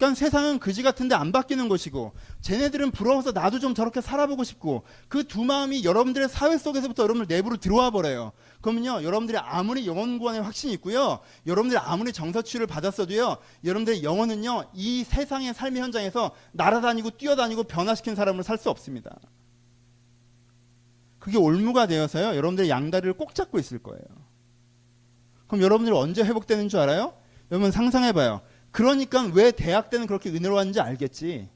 그러니까 세상은 그지 같은데 안 바뀌는 것이고, 쟤네들은 부러워서 나도 좀 저렇게 살아보고 싶고, 그 두 마음이 여러분들의 사회 속에서부터 여러분들 내부로 들어와 버려요. 그러면요, 여러분들이 아무리 영혼 구원의 확신이 있고요, 여러분들이 아무리 정서치유를 받았어도요, 여러분들의 영혼은요, 이 세상의 삶의 현장에서 날아다니고 뛰어다니고 변화시킨 사람으로 살 수 없습니다. 그게 올무가 되어서요, 여러분들의 양다리를 꼭 잡고 있을 거예요. 그럼 여러분들이 언제 회복되는 줄 알아요? 여러분 상상해봐요. 그러니까 왜 대학 때는 그렇게 은혜로웠는지 알겠지.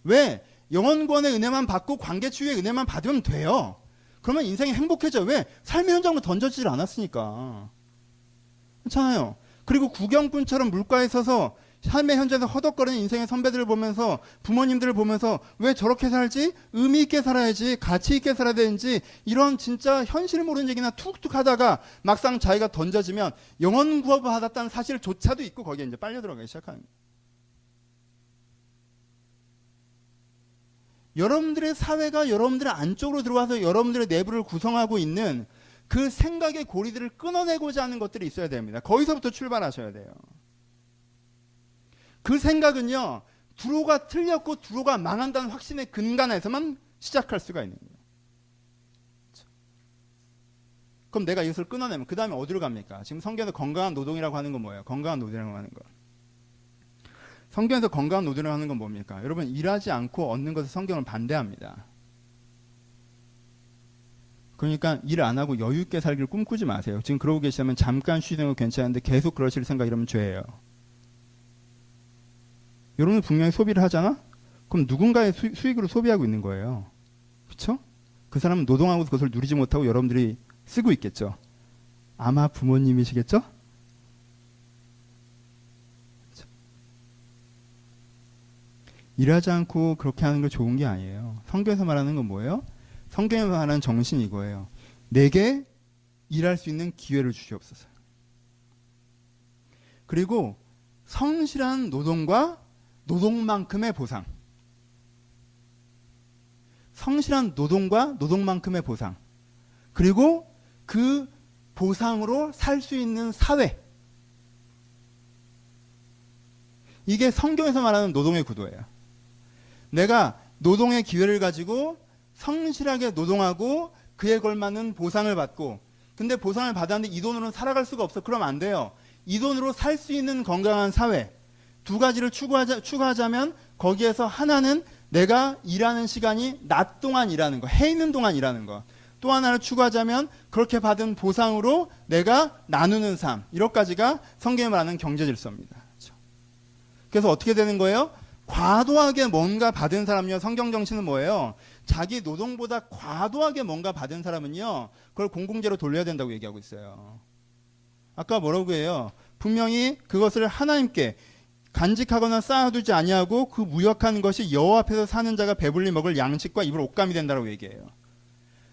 왜? 영혼구원의 은혜만 받고 관계치유의 은혜만 받으면 돼요. 그러면 인생이 행복해져. 왜? 삶의 현장으로 던져지질 않았으니까. 그렇잖아요. 그리고 구경꾼처럼 물가에 서서 삶의 현장에서 허덕거리는 인생의 선배들을 보면서, 부모님들을 보면서 왜 저렇게 살지? 의미 있게 살아야지, 가치 있게 살아야 되는지, 이런 진짜 현실을 모르는 얘기나 툭툭 하다가 막상 자기가 던져지면 영혼 구원 받았다는 사실조차도 있고 거기에 이제 빨려 들어가기 시작하는 거예요. 여러분들의 사회가 여러분들의 안쪽으로 들어와서 여러분들의 내부를 구성하고 있는 그 생각의 고리들을 끊어내고자 하는 것들이 있어야 됩니다. 거기서부터 출발하셔야 돼요. 그 생각은요, 두로가 틀렸고 두로가 망한다는 확신의 근간에서만 시작할 수가 있는 거예요. 그럼 내가 이것을 끊어내면 그 다음에 어디로 갑니까? 지금 성경에서 건강한 노동이라고 하는 건 뭐예요? 건강한 노동이라고 하는 거. 성경에서 건강한 노동이라고 하는 건 뭡니까? 여러분, 일하지 않고 얻는 것을 성경은 반대합니다. 그러니까 일 안 하고 여유 있게 살기를 꿈꾸지 마세요. 지금 그러고 계시다면 잠깐 쉬는 건 괜찮은데 계속 그러실 생각이라면 죄예요. 여러분은 분명히 소비를 하잖아? 그럼 누군가의 수익으로 소비하고 있는 거예요. 그렇죠? 그 사람은 노동하고 그것을 누리지 못하고 여러분들이 쓰고 있겠죠. 아마 부모님이시겠죠? 그렇죠? 일하지 않고 그렇게 하는 거 좋은 게 아니에요. 성경에서 말하는 건 뭐예요? 성경에서 말하는 정신이 이거예요. 내게 일할 수 있는 기회를 주시옵소서. 그리고 성실한 노동과 노동만큼의 보상. 성실한 노동과 노동만큼의 보상. 그리고 그 보상으로 살 수 있는 사회. 이게 성경에서 말하는 노동의 구도예요. 내가 노동의 기회를 가지고 성실하게 노동하고 그에 걸맞는 보상을 받고, 근데 보상을 받았는데 이 돈으로는 살아갈 수가 없어. 그러면 안 돼요. 이 돈으로 살 수 있는 건강한 사회. 두 가지를 추구하자면 거기에서 하나는 내가 일하는 시간이 낮 동안 일하는 거, 해 있는 동안 일하는 거. 또 하나를 추구하자면 그렇게 받은 보상으로 내가 나누는 삶. 이것까지가 성경에 말하는 경제 질서입니다. 그렇죠? 그래서 어떻게 되는 거예요? 과도하게 뭔가 받은 사람은요, 성경 정신은 뭐예요? 자기 노동보다 과도하게 뭔가 받은 사람은요, 그걸 공공재로 돌려야 된다고 얘기하고 있어요. 아까 뭐라고 해요? 분명히 그것을 하나님께 간직하거나 쌓아두지 아니하고 그 무역하는 것이 여호와 앞에서 사는 자가 배불리 먹을 양식과 입을 옷감이 된다고 얘기해요.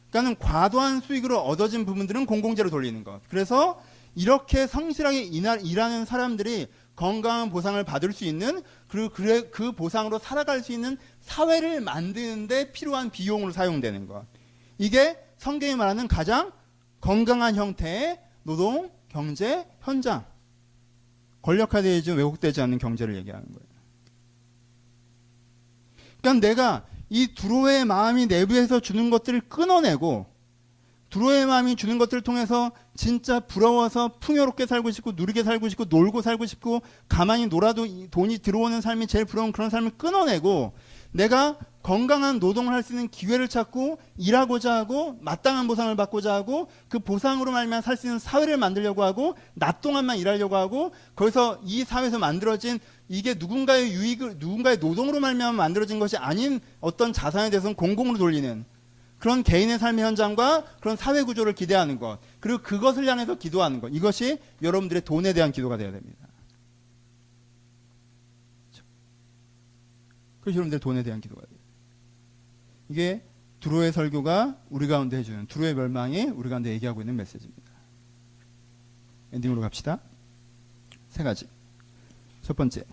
그러니까는 과도한 수익으로 얻어진 부분들은 공공재로 돌리는 것. 그래서 이렇게 성실하게 일하는 사람들이 건강한 보상을 받을 수 있는, 그리고 그 보상으로 살아갈 수 있는 사회를 만드는 데 필요한 비용으로 사용되는 것. 이게 성경이 말하는 가장 건강한 형태의 노동, 경제, 현장. 권력화되지 왜곡되지 않는 경제를 얘기하는 거예요. 그러니까 내가 이 두로의 마음이 내부에서 주는 것들을 끊어내고, 두로의 마음이 주는 것들을 통해서 진짜 부러워서 풍요롭게 살고 싶고 누리게 살고 싶고 놀고 살고 싶고 가만히 놀아도 돈이 들어오는 삶이 제일 부러운 그런 삶을 끊어내고, 내가 건강한 노동을 할 수 있는 기회를 찾고 일하고자 하고 마땅한 보상을 받고자 하고 그 보상으로 말미암아 살 수 있는 사회를 만들려고 하고 낮 동안만 일하려고 하고, 거기서 이 사회에서 만들어진 이게 누군가의 유익을, 누군가의 노동으로 말미암아 만들어진 것이 아닌 어떤 자산에 대해서는 공공으로 돌리는 그런 개인의 삶의 현장과 그런 사회 구조를 기대하는 것, 그리고 그것을 향해서 기도하는 것, 이것이 여러분들의 돈에 대한 기도가 되어야 됩니다. 그래서 여러분들의 돈에 대한 기도가 돼요. 이게 두로의 설교가 우리 가운데 해주는, 두로의 멸망이 우리 가운데 얘기하고 있는 메시지입니다. 엔딩으로 갑시다. 세 가지. 첫 번째,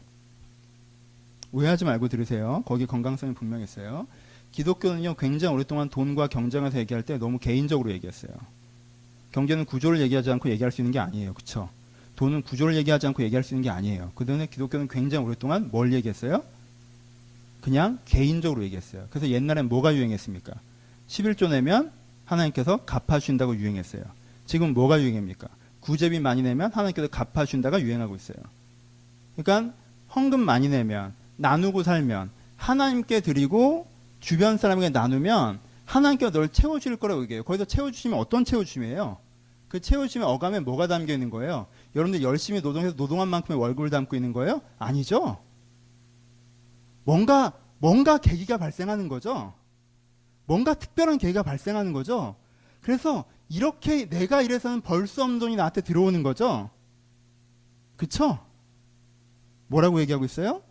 오해하지 말고 들으세요. 거기 건강성이 분명했어요. 기독교는요, 굉장히 오랫동안 돈과 경쟁에서 얘기할 때 너무 개인적으로 얘기했어요. 경제는 구조를 얘기하지 않고 얘기할 수 있는 게 아니에요. 그렇죠? 돈은 구조를 얘기하지 않고 얘기할 수 있는 게 아니에요. 그동안에 기독교는 굉장히 오랫동안 뭘 얘기했어요? 그냥 개인적으로 얘기했어요. 그래서 옛날엔 뭐가 유행했습니까? 11조 내면 하나님께서 갚아주신다고 유행했어요. 지금 뭐가 유행입니까? 구제비 많이 내면 하나님께서 갚아주신다가 유행하고 있어요. 그러니까 헌금 많이 내면, 나누고 살면, 하나님께 드리고 주변 사람에게 나누면 하나님께서 널 채워줄 거라고 얘기해요. 거기서 채워주시면 어떤 채워주심이에요? 그 채워주심의 어감에 뭐가 담겨 있는 거예요? 여러분들 열심히 노동해서 노동한 만큼의 월급을 담고 있는 거예요? 아니죠. 뭔가 계기가 발생하는 거죠. 뭔가 특별한 계기가 발생하는 거죠. 그래서 이렇게 내가 이래서는 벌 수 없는 돈이 나한테 들어오는 거죠. 그쵸? 뭐라고 얘기하고 있어요?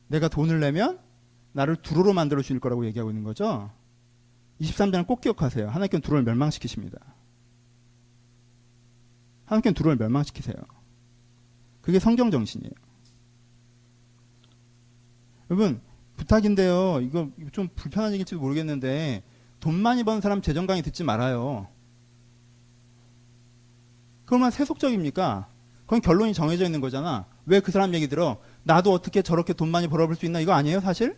내가 돈을 내면 나를 두로로 만들어 주실 거라고 얘기하고 있는 거죠. 23장을 꼭 기억하세요. 하나님께는 두로를 멸망시키십니다. 하나님께는 두로를 멸망시키세요. 그게 성경 정신이에요. 여러분 부탁인데요. 이거 좀 불편한 얘기일지도 모르겠는데 돈 많이 버는 사람 재정 강의 듣지 말아요. 그러면 세속적입니까? 그건 결론이 정해져 있는 거잖아. 왜 그 사람 얘기 들어? 나도 어떻게 저렇게 돈 많이 벌어볼 수 있나? 이거 아니에요 사실?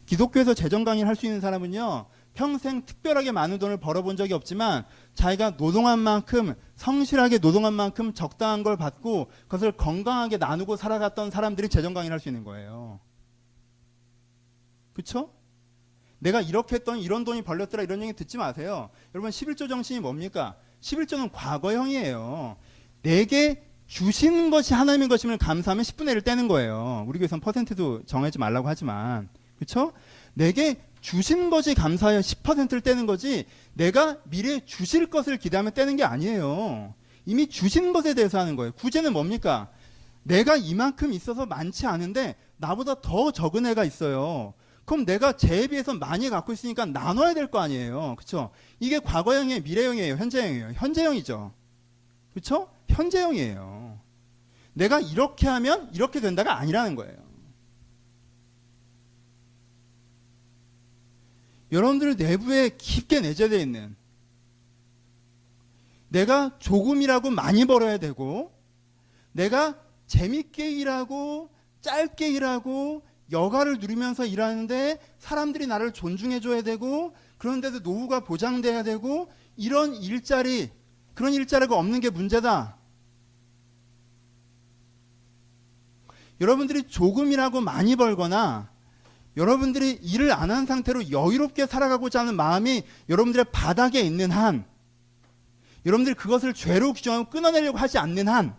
기독교에서 재정 강의를 할 수 있는 사람은요. 평생 특별하게 많은 돈을 벌어본 적이 없지만 자기가 노동한 만큼 성실하게 노동한 만큼 적당한 걸 받고 그것을 건강하게 나누고 살아갔던 사람들이 재정 강의를 할 수 있는 거예요. 그쵸? 내가 이렇게 했더니 이런 돈이 벌렸더라 이런 얘기 듣지 마세요. 여러분 11조 정신이 뭡니까? 11조는 과거형이에요. 내게 주신 것이 하나님의 것임을 감사하면 10분의 1을 떼는 거예요. 우리 교회에서는 퍼센트도 정하지 말라고 하지만 그렇죠? 내게 주신 것이 감사하여 10%를 떼는 거지 내가 미래에 주실 것을 기대하면 떼는 게 아니에요. 이미 주신 것에 대해서 하는 거예요. 구제는 뭡니까? 내가 이만큼 있어서 많지 않은데 나보다 더 적은 애가 있어요. 그럼 내가 쟤에 비해서 많이 갖고 있으니까 나눠야 될 거 아니에요. 그렇죠? 이게 과거형이에요, 미래형이에요, 현재형이에요. 현재형이죠. 그렇죠? 현재형이에요. 내가 이렇게 하면 이렇게 된다가 아니라는 거예요. 여러분들 내부에 깊게 내재되어 있는 내가 조금이라고 많이 벌어야 되고 내가 재밌게 일하고 짧게 일하고 여가를 누리면서 일하는데 사람들이 나를 존중해줘야 되고 그런데도 노후가 보장돼야 되고 이런 일자리 그런 일자리가 없는 게 문제다. 여러분들이 조금이라고 많이 벌거나 여러분들이 일을 안 한 상태로 여유롭게 살아가고자 하는 마음이 여러분들의 바닥에 있는 한 여러분들이 그것을 죄로 규정하고 끊어내려고 하지 않는 한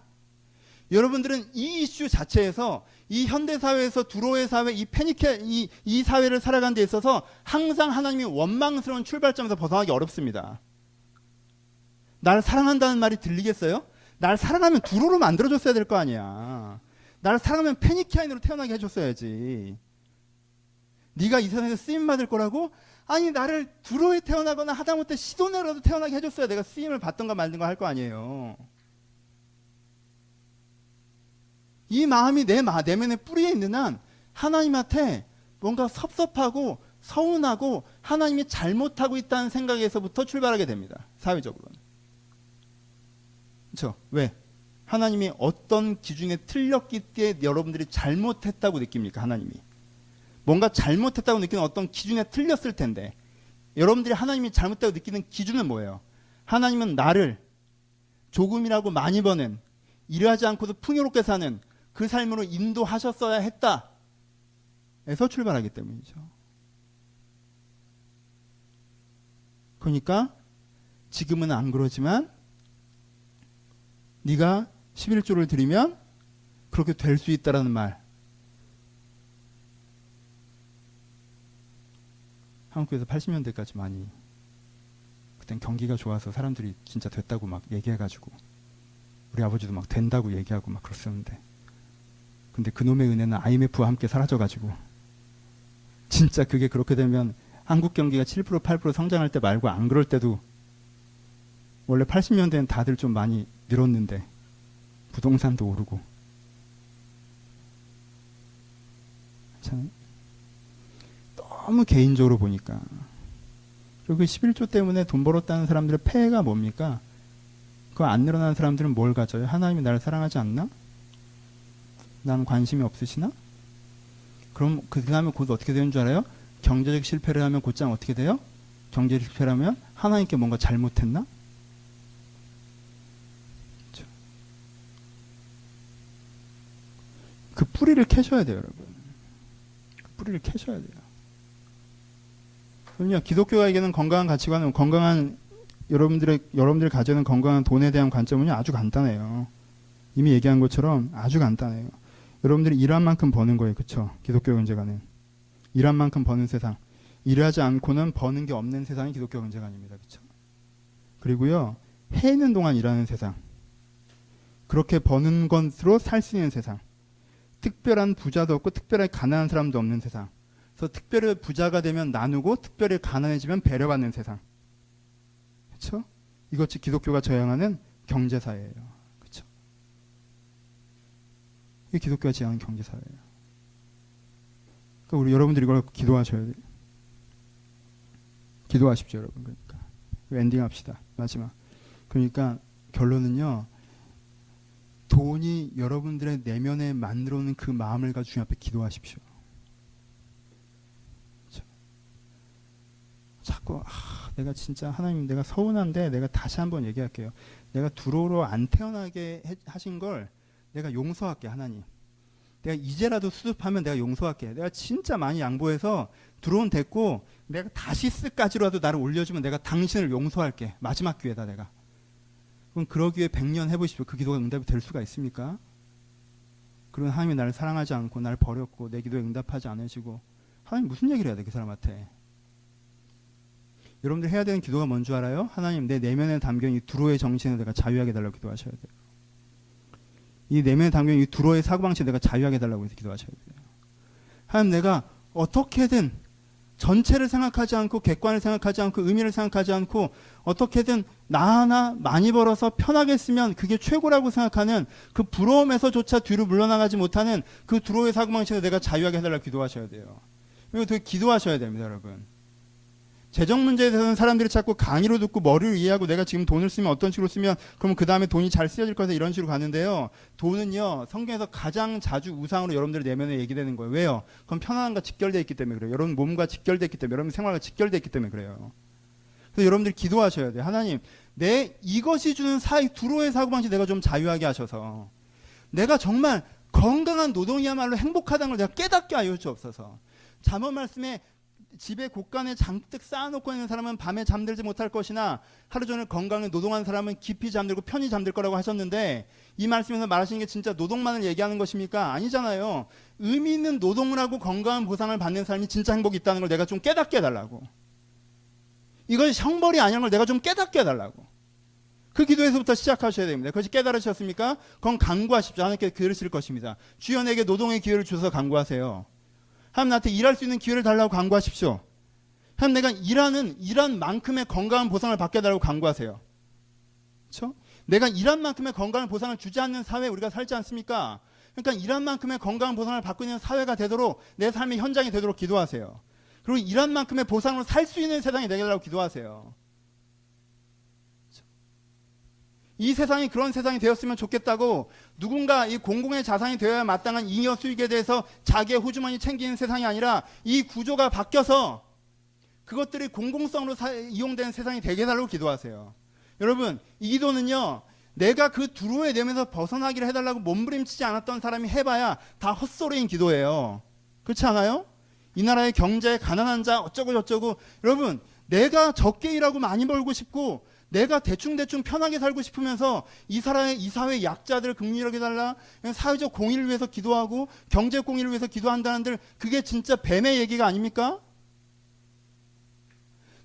여러분들은 이 이슈 자체에서 이 현대사회에서 두로의 사회, 이 사회를 살아가는 데 있어서 항상 하나님이 원망스러운 출발점에서 벗어나기 어렵습니다. 날 사랑한다는 말이 들리겠어요? 날 사랑하면 두로로 만들어줬어야 될 거 아니야. 날 사랑하면 페니키아인으로 태어나게 해줬어야지. 네가 이 세상에서 쓰임받을 거라고? 아니 나를 두로에 태어나거나 하다못해 시도네라도 태어나게 해줬어야 내가 쓰임을 받던가 말든가 할 거 아니에요. 이 마음이 내 내면의 뿌리에 있는 한 하나님한테 뭔가 섭섭하고 서운하고 하나님이 잘못하고 있다는 생각에서부터 출발하게 됩니다. 사회적으로는. 그렇죠? 왜? 하나님이 어떤 기준에 틀렸기 때문에 여러분들이 잘못했다고 느낍니까? 하나님이. 뭔가 잘못했다고 느끼는 어떤 기준에 틀렸을 텐데 여러분들이 하나님이 잘못했다고 느끼는 기준은 뭐예요? 하나님은 나를 조금이라고 많이 버는 일하지 않고도 풍요롭게 사는 그 삶으로 인도하셨어야 했다 에서 출발하기 때문이죠. 그러니까 지금은 안 그러지만 네가 11조를 드리면 그렇게 될 수 있다라는 말. 한국에서 80년대까지 많이 그땐 경기가 좋아서 사람들이 진짜 됐다고 막 얘기해가지고 우리 아버지도 막 된다고 얘기하고 막 그랬었는데 근데 그놈의 은혜는 IMF와 함께 사라져가지고 진짜 그게 그렇게 되면 한국 경기가 7% 8% 성장할 때 말고 안 그럴 때도 원래 80년대엔 다들 좀 많이 늘었는데 부동산도 오르고 참 너무 개인적으로 보니까 그리고 그 11조 때문에 돈 벌었다는 사람들의 폐해가 뭡니까? 그거 안 늘어나는 사람들은 뭘 가져요? 하나님이 나를 사랑하지 않나? 난 관심이 없으시나? 그럼 그 다음에 곧 어떻게 되는 줄 알아요? 경제적 실패를 하면 곧장 어떻게 돼요? 경제적 실패를 하면 하나님께 뭔가 잘못했나? 그렇죠. 그 뿌리를 캐셔야 돼요, 여러분. 그 뿌리를 캐셔야 돼요. 그럼요, 기독교가에게는 건강한 가치관은, 건강한 여러분들이 가지는 건강한 돈에 대한 관점은요, 아주 간단해요. 이미 얘기한 것처럼 아주 간단해요. 여러분들이 일한 만큼 버는 거예요, 그렇죠? 기독교 경제관은 일한 만큼 버는 세상, 일하지 않고는 버는 게 없는 세상이 기독교 경제관입니다, 그렇죠? 그리고요, 해 있는 동안 일하는 세상, 그렇게 버는 것으로 살 수 있는 세상, 특별한 부자도 없고 특별하게 가난한 사람도 없는 세상. 그래서 특별히 부자가 되면 나누고 특별히 가난해지면 배려받는 세상. 그렇죠? 이것이 기독교가 저항하는 경제사회예요. 그렇죠? 이게 기독교가 지향하는 경제사회예요. 그러니까 우리 여러분들이 이걸 기도하셔야 돼요. 기도하십시오, 여러분. 그러니까 엔딩합시다. 마지막. 그러니까 결론은요. 돈이 여러분들의 내면에 만들어 오는 그 마음을 가지고 주님 앞에 기도하십시오. 자꾸 내가 진짜 하나님 내가 서운한데 내가 다시 한번 얘기할게요. 내가 두로로 안 태어나게 하신 걸 내가 용서할게, 하나님. 내가 이제라도 수습하면 내가 용서할게. 내가 진짜 많이 양보해서 두로는 됐고 내가 다시 쓰까지라도 나를 올려주면 내가 당신을 용서할게. 마지막 기회다 내가. 그럼 그러기 위해 100년 해보십시오. 그 기도가 응답이 될 수가 있습니까? 그러면 하나님이 나를 사랑하지 않고 나를 버렸고 내 기도에 응답하지 않으시고 하나님 무슨 얘기를 해야 돼, 그 사람한테. 여러분들 해야 되는 기도가 뭔 줄 알아요? 하나님, 내 내면에 담겨있는 이 두로의 정신을 내가 자유하게 해달라고 기도하셔야 돼요. 이 내면에 담겨있는 이 두로의 사고방식을 내가 자유하게 해달라고 해서 기도하셔야 돼요. 하나님, 내가 어떻게든 전체를 생각하지 않고 객관을 생각하지 않고 의미를 생각하지 않고 어떻게든 나 하나 많이 벌어서 편하게 쓰면 그게 최고라고 생각하는 그 부러움에서조차 뒤로 물러나가지 못하는 그 두로의 사고방식을 내가 자유하게 해달라고 기도하셔야 돼요. 그리고 되게 기도하셔야 됩니다, 여러분. 재정 문제에 대해서는 사람들이 자꾸 강의로 듣고 머리를 이해하고 내가 지금 돈을 쓰면 어떤 식으로 쓰면 그러면 그 다음에 돈이 잘 쓰여질 거다 이런 식으로 가는데요. 돈은요, 성경에서 가장 자주 우상으로 여러분들의 내면에 얘기되는 거예요. 왜요? 그건 편안함과 직결되어 있기 때문에 그래요. 여러분 몸과 직결되어 있기 때문에, 여러분 생활과 직결되어 있기 때문에 그래요. 그래서 여러분들이 기도하셔야 돼요. 하나님, 내 이것이 주는 두로의 사고방식 내가 좀 자유하게 하셔서 내가 정말 건강한 노동이야말로 행복하다는 걸 내가 깨닫게 하여 주옵소서. 잠언 말씀에 집에 곳간에 잔뜩 쌓아놓고 있는 사람은 밤에 잠들지 못할 것이나 하루 종일 건강에 노동하는 사람은 깊이 잠들고 편히 잠들 거라고 하셨는데 이 말씀에서 말하시는 게 진짜 노동만을 얘기하는 것입니까? 아니잖아요. 의미 있는 노동을 하고 건강한 보상을 받는 사람이 진짜 행복이 있다는 걸 내가 좀 깨닫게 해달라고. 이것이 형벌이 아니라는 걸 내가 좀 깨닫게 해달라고. 그 기도에서부터 시작하셔야 됩니다. 그것이 깨달으셨습니까? 그건 간구하십시오. 하나님께 그러실 것입니다. 주여 내게 노동의 기회를 주셔서 간구하세요. 하나님 나한테 일할 수 있는 기회를 달라고 간구하십시오. 하나님 내가 일한 만큼의 건강한 보상을 받게 해달라고 간구하세요. 그렇죠? 내가 일한 만큼의 건강한 보상을 주지 않는 사회에 우리가 살지 않습니까? 그러니까 일한 만큼의 건강한 보상을 받고 있는 사회가 되도록 내 삶의 현장이 되도록 기도하세요. 그리고 일한 만큼의 보상으로 살 수 있는 세상이 되게 해달라고 기도하세요. 이 세상이 그런 세상이 되었으면 좋겠다고 누군가 이 공공의 자산이 되어야 마땅한 잉여 수익에 대해서 자기의 호주머니 챙기는 세상이 아니라 이 구조가 바뀌어서 그것들이 공공성으로 이용되는 세상이 되게 해달라고 기도하세요. 여러분, 이 기도는요, 내가 그 두로의 내면에서 벗어나기를 해달라고 몸부림치지 않았던 사람이 해봐야 다 헛소리인 기도예요. 그렇지 않아요? 이 나라의 경제, 가난한 자 어쩌고 저쩌고. 여러분, 내가 적게 일하고 많이 벌고 싶고 내가 대충대충 편하게 살고 싶으면서 이 사회의 약자들을 긍휼하게 해달라, 사회적 공의를 위해서 기도하고 경제 공의를 위해서 기도한다는 들, 그게 진짜 뱀의 얘기가 아닙니까?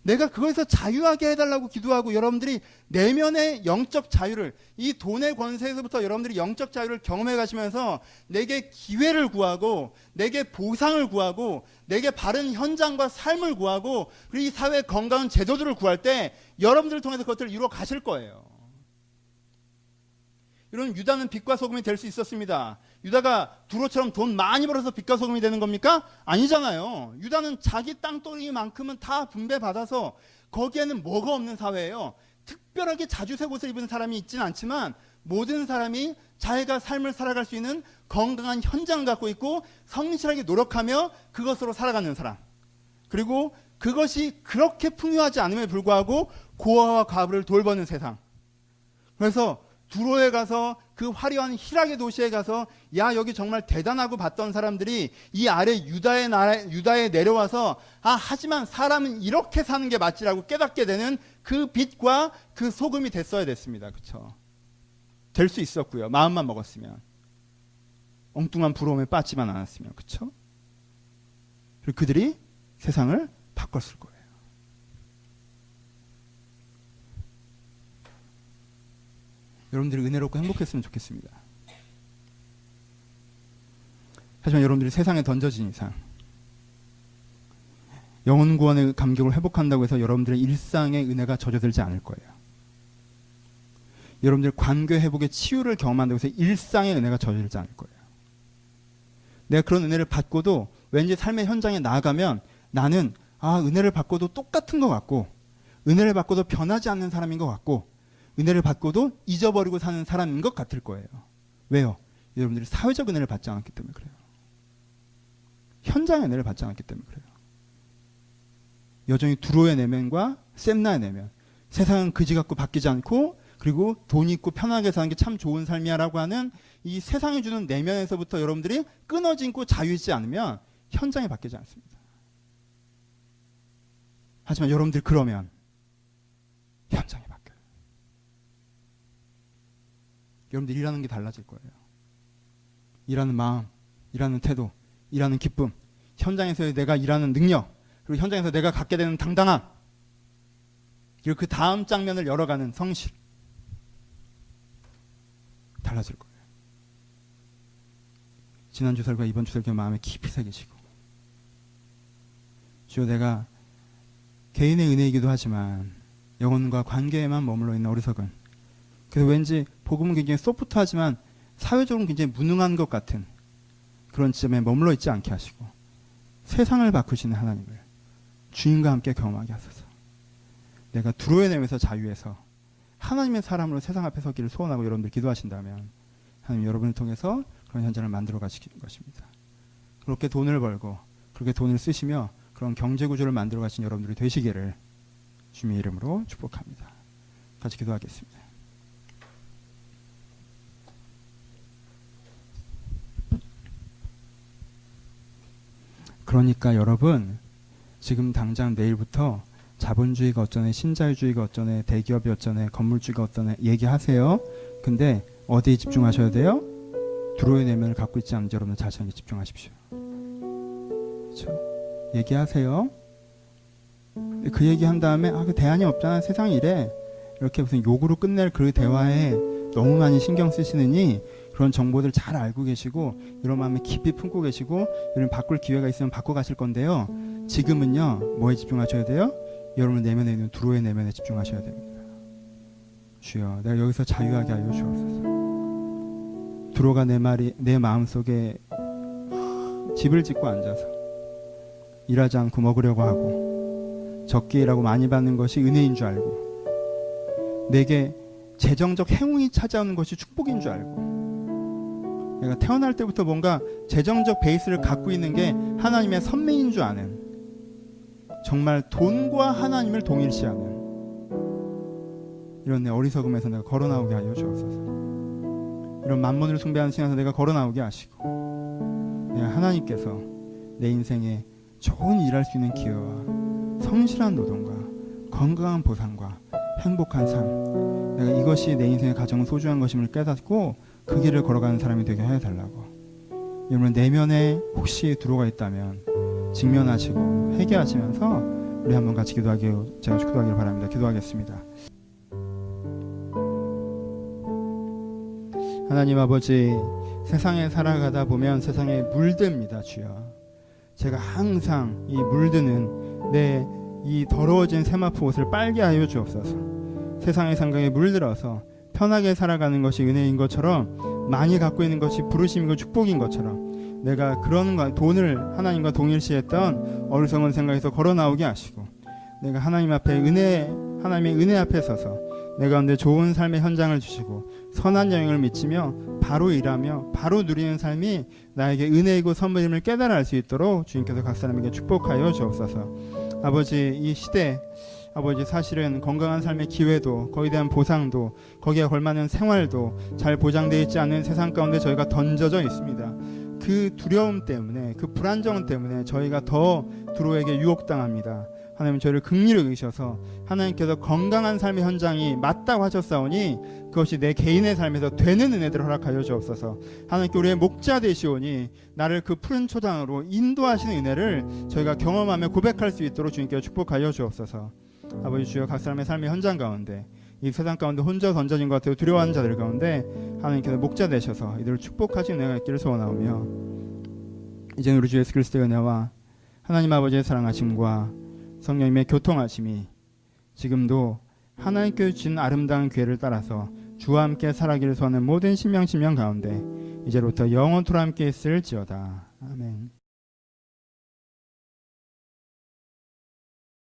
내가 그거에서 자유하게 해달라고 기도하고 여러분들이 내면의 영적 자유를, 이 돈의 권세에서부터 여러분들이 영적 자유를 경험해 가시면서 내게 기회를 구하고 내게 보상을 구하고 내게 바른 현장과 삶을 구하고 그리고 이 사회의 건강한 제도들을 구할 때 여러분들을 통해서 그것들을 이루어 가실 거예요. 여러분, 유다는 빛과 소금이 될 수 있었습니다. 유다가 두로처럼 돈 많이 벌어서 빛과 소금이 되는 겁니까? 아니잖아요. 유다는 자기 땅덩이만큼은 다 분배받아서 거기에는 뭐가 없는 사회예요. 특별하게 자주 새 옷을 입은 사람이 있지는 않지만 모든 사람이 자기가 삶을 살아갈 수 있는 건강한 현장을 갖고 있고 성실하게 노력하며 그것으로 살아가는 사람. 그리고 그것이 그렇게 풍요하지 않음에 불구하고 고아와 과부를 돌보는 세상. 그래서 두로에 가서 그 화려한 희락의 도시에 가서 야 여기 정말 대단하고 봤던 사람들이 이 아래 유다에 내려와서 하지만 사람은 이렇게 사는 게 맞지라고 깨닫게 되는 그 빛과 그 소금이 됐어야 됐습니다. 그렇죠? 될 수 있었고요. 마음만 먹었으면. 엉뚱한 부러움에 빠지만 않았으면. 그렇죠? 그리고 그들이 세상을 바꿨을 거예요. 여러분들이 은혜롭고 행복했으면 좋겠습니다. 하지만 여러분들이 세상에 던져진 이상 영혼 구원의 감격을 회복한다고 해서 여러분들의 일상의 은혜가 젖어들지 않을 거예요. 여러분들 관계 회복의 치유를 경험한다고 해서 일상의 은혜가 젖어들지 않을 거예요. 내가 그런 은혜를 받고도 왠지 삶의 현장에 나아가면 나는 은혜를 받고도 똑같은 것 같고 은혜를 받고도 변하지 않는 사람인 것 같고 은혜를 받고도 잊어버리고 사는 사람인 것 같을 거예요. 왜요? 여러분들이 사회적 은혜를 받지 않았기 때문에 그래요. 현장의 은혜를 받지 않았기 때문에 그래요. 여전히 두로의 내면과 셈나의 내면, 세상은 그지 같고 바뀌지 않고 그리고 돈 있고 편하게 사는 게 참 좋은 삶이야 라고 하는 이 세상이 주는 내면에서부터 여러분들이 끊어지고 자유있지 않으면 현장이 바뀌지 않습니다. 하지만 여러분들 그러면 현장이 바뀌어요. 여러분들 일하는 게 달라질 거예요. 일하는 마음, 일하는 태도, 일하는 기쁨, 현장에서 내가 일하는 능력, 그리고 현장에서 내가 갖게 되는 당당함, 그리고 그 다음 장면을 열어가는 성실, 달라질 거예요. 지난주 설과 이번 주 설교 마음에 깊이 새기시고, 주여 내가 개인의 은혜이기도 하지만 영혼과 관계에만 머물러 있는 어리석은, 그래서 왠지 복음은 굉장히 소프트하지만 사회적으로 굉장히 무능한 것 같은 그런 지점에 머물러 있지 않게 하시고 세상을 바꾸시는 하나님을 주님과 함께 경험하게 하소서. 내가 두로의 내면에서 자유해서 하나님의 사람으로 세상 앞에 서기를 소원하고 여러분들 기도하신다면 하나님 여러분을 통해서 그런 현장을 만들어 가시는 것입니다. 그렇게 돈을 벌고 그렇게 돈을 쓰시며 그런 경제구조를 만들어 가신 여러분들이 되시기를 주님의 이름으로 축복합니다. 같이 기도하겠습니다. 그러니까 여러분 지금 당장 내일부터 자본주의가 어쩌네, 신자유주의가 어쩌네, 대기업이 어쩌네, 건물주의가 어쩌네 얘기하세요. 근데 어디에 집중하셔야 돼요? 두로의 내면을 갖고 있지 않은 여러분 자신에게 집중하십시오. 그렇죠? 얘기하세요. 그 얘기한 다음에 그 대안이 없잖아, 세상이 이래, 이렇게 무슨 욕으로 끝낼 그 대화에 너무 많이 신경 쓰시느니 그런 정보들 잘 알고 계시고 이런 마음에 깊이 품고 계시고 여러분 바꿀 기회가 있으면 바꿔 가실 건데요. 지금은요 뭐에 집중하셔야 돼요? 여러분 내면에 있는 두로의 내면에 집중하셔야 됩니다. 주여 내가 여기서 자유하게 하여 주옵소서. 두로가 내 마음속에 집을 짓고 앉아서 일하지 않고 먹으려고 하고 적게 일하고 많이 받는 것이 은혜인 줄 알고 내게 재정적 행운이 찾아오는 것이 축복인 줄 알고 내가 태어날 때부터 뭔가 재정적 베이스를 갖고 있는 게 하나님의 선명인 줄 아는, 정말 돈과 하나님을 동일시하는 이런 내 어리석음에서 내가 걸어나오게 하여 주옵소서. 이런 만몬을 숭배하는 신에서 내가 걸어나오게 하시고 내가 하나님께서 내 인생에 좋은 일할 수 있는 기회와 성실한 노동과 건강한 보상과 행복한 삶, 내가 이것이 내 인생의 가장 소중한 것임을 깨닫고 그 길을 걸어가는 사람이 되게 해달라고. 여러분 내면에 혹시 두로가 있다면 직면하시고 회개하시면서 우리 한번 같이 제가 기도하기를 바랍니다. 기도하겠습니다. 하나님 아버지, 세상에 살아가다 보면 세상에 물듭니다. 주여 제가 항상 이 물드는 내 이 더러워진 세마포 옷을 빨게 하여 주옵소서. 세상의 상강에 물들어서 편하게 살아가는 것이 은혜인 것처럼 많이 갖고 있는 것이 부르심이고 축복인 것처럼 내가 그런 돈을 하나님과 동일시했던 어리석은 생각에서 걸어 나오게 하시고 내가 하나님 앞에 하나님의 은혜 앞에 서서 내 가운데 좋은 삶의 현장을 주시고 선한 영향을 미치며 바로 일하며 바로 누리는 삶이 나에게 은혜이고 선물임을 깨달아 알 수 있도록 주님께서 각 사람에게 축복하여 주옵소서. 아버지, 이 시대 아버지, 사실은 건강한 삶의 기회도, 거기에 대한 보상도, 거기에 걸맞는 생활도 잘 보장되어 있지 않은 세상 가운데 저희가 던져져 있습니다. 그 두려움 때문에, 그 불안정 때문에 저희가 더 두로에게 유혹당합니다. 하나님, 저희를 긍휼히 여기셔서 하나님께서 건강한 삶의 현장이 맞다고 하셨사오니 그것이 내 개인의 삶에서 되는 은혜들을 허락하여 주옵소서. 하나님께 우리의 목자 되시오니 나를 그 푸른 초장으로 인도하시는 은혜를 저희가 경험하며 고백할 수 있도록 주님께서 축복하여 주옵소서. 아버지 주여, 각 사람의 삶의 현장 가운데, 이 세상 가운데 혼자 던져진 것 같아요. 두려워하는 자들 가운데 하나님께서 목자 되셔서 이들을 축복하시는 은혜가 있기를 소원하오며, 이제는 우리 주 예수 그리스도의 은혜와 하나님 아버지의 사랑하심과 성령님의 교통하심이 지금도 하나님께 주신 아름다운 기회를 따라서 주와 함께 살아기를 소원하는 모든 신명 가운데 이제부터 영원토록 함께 있을지어다. 아멘.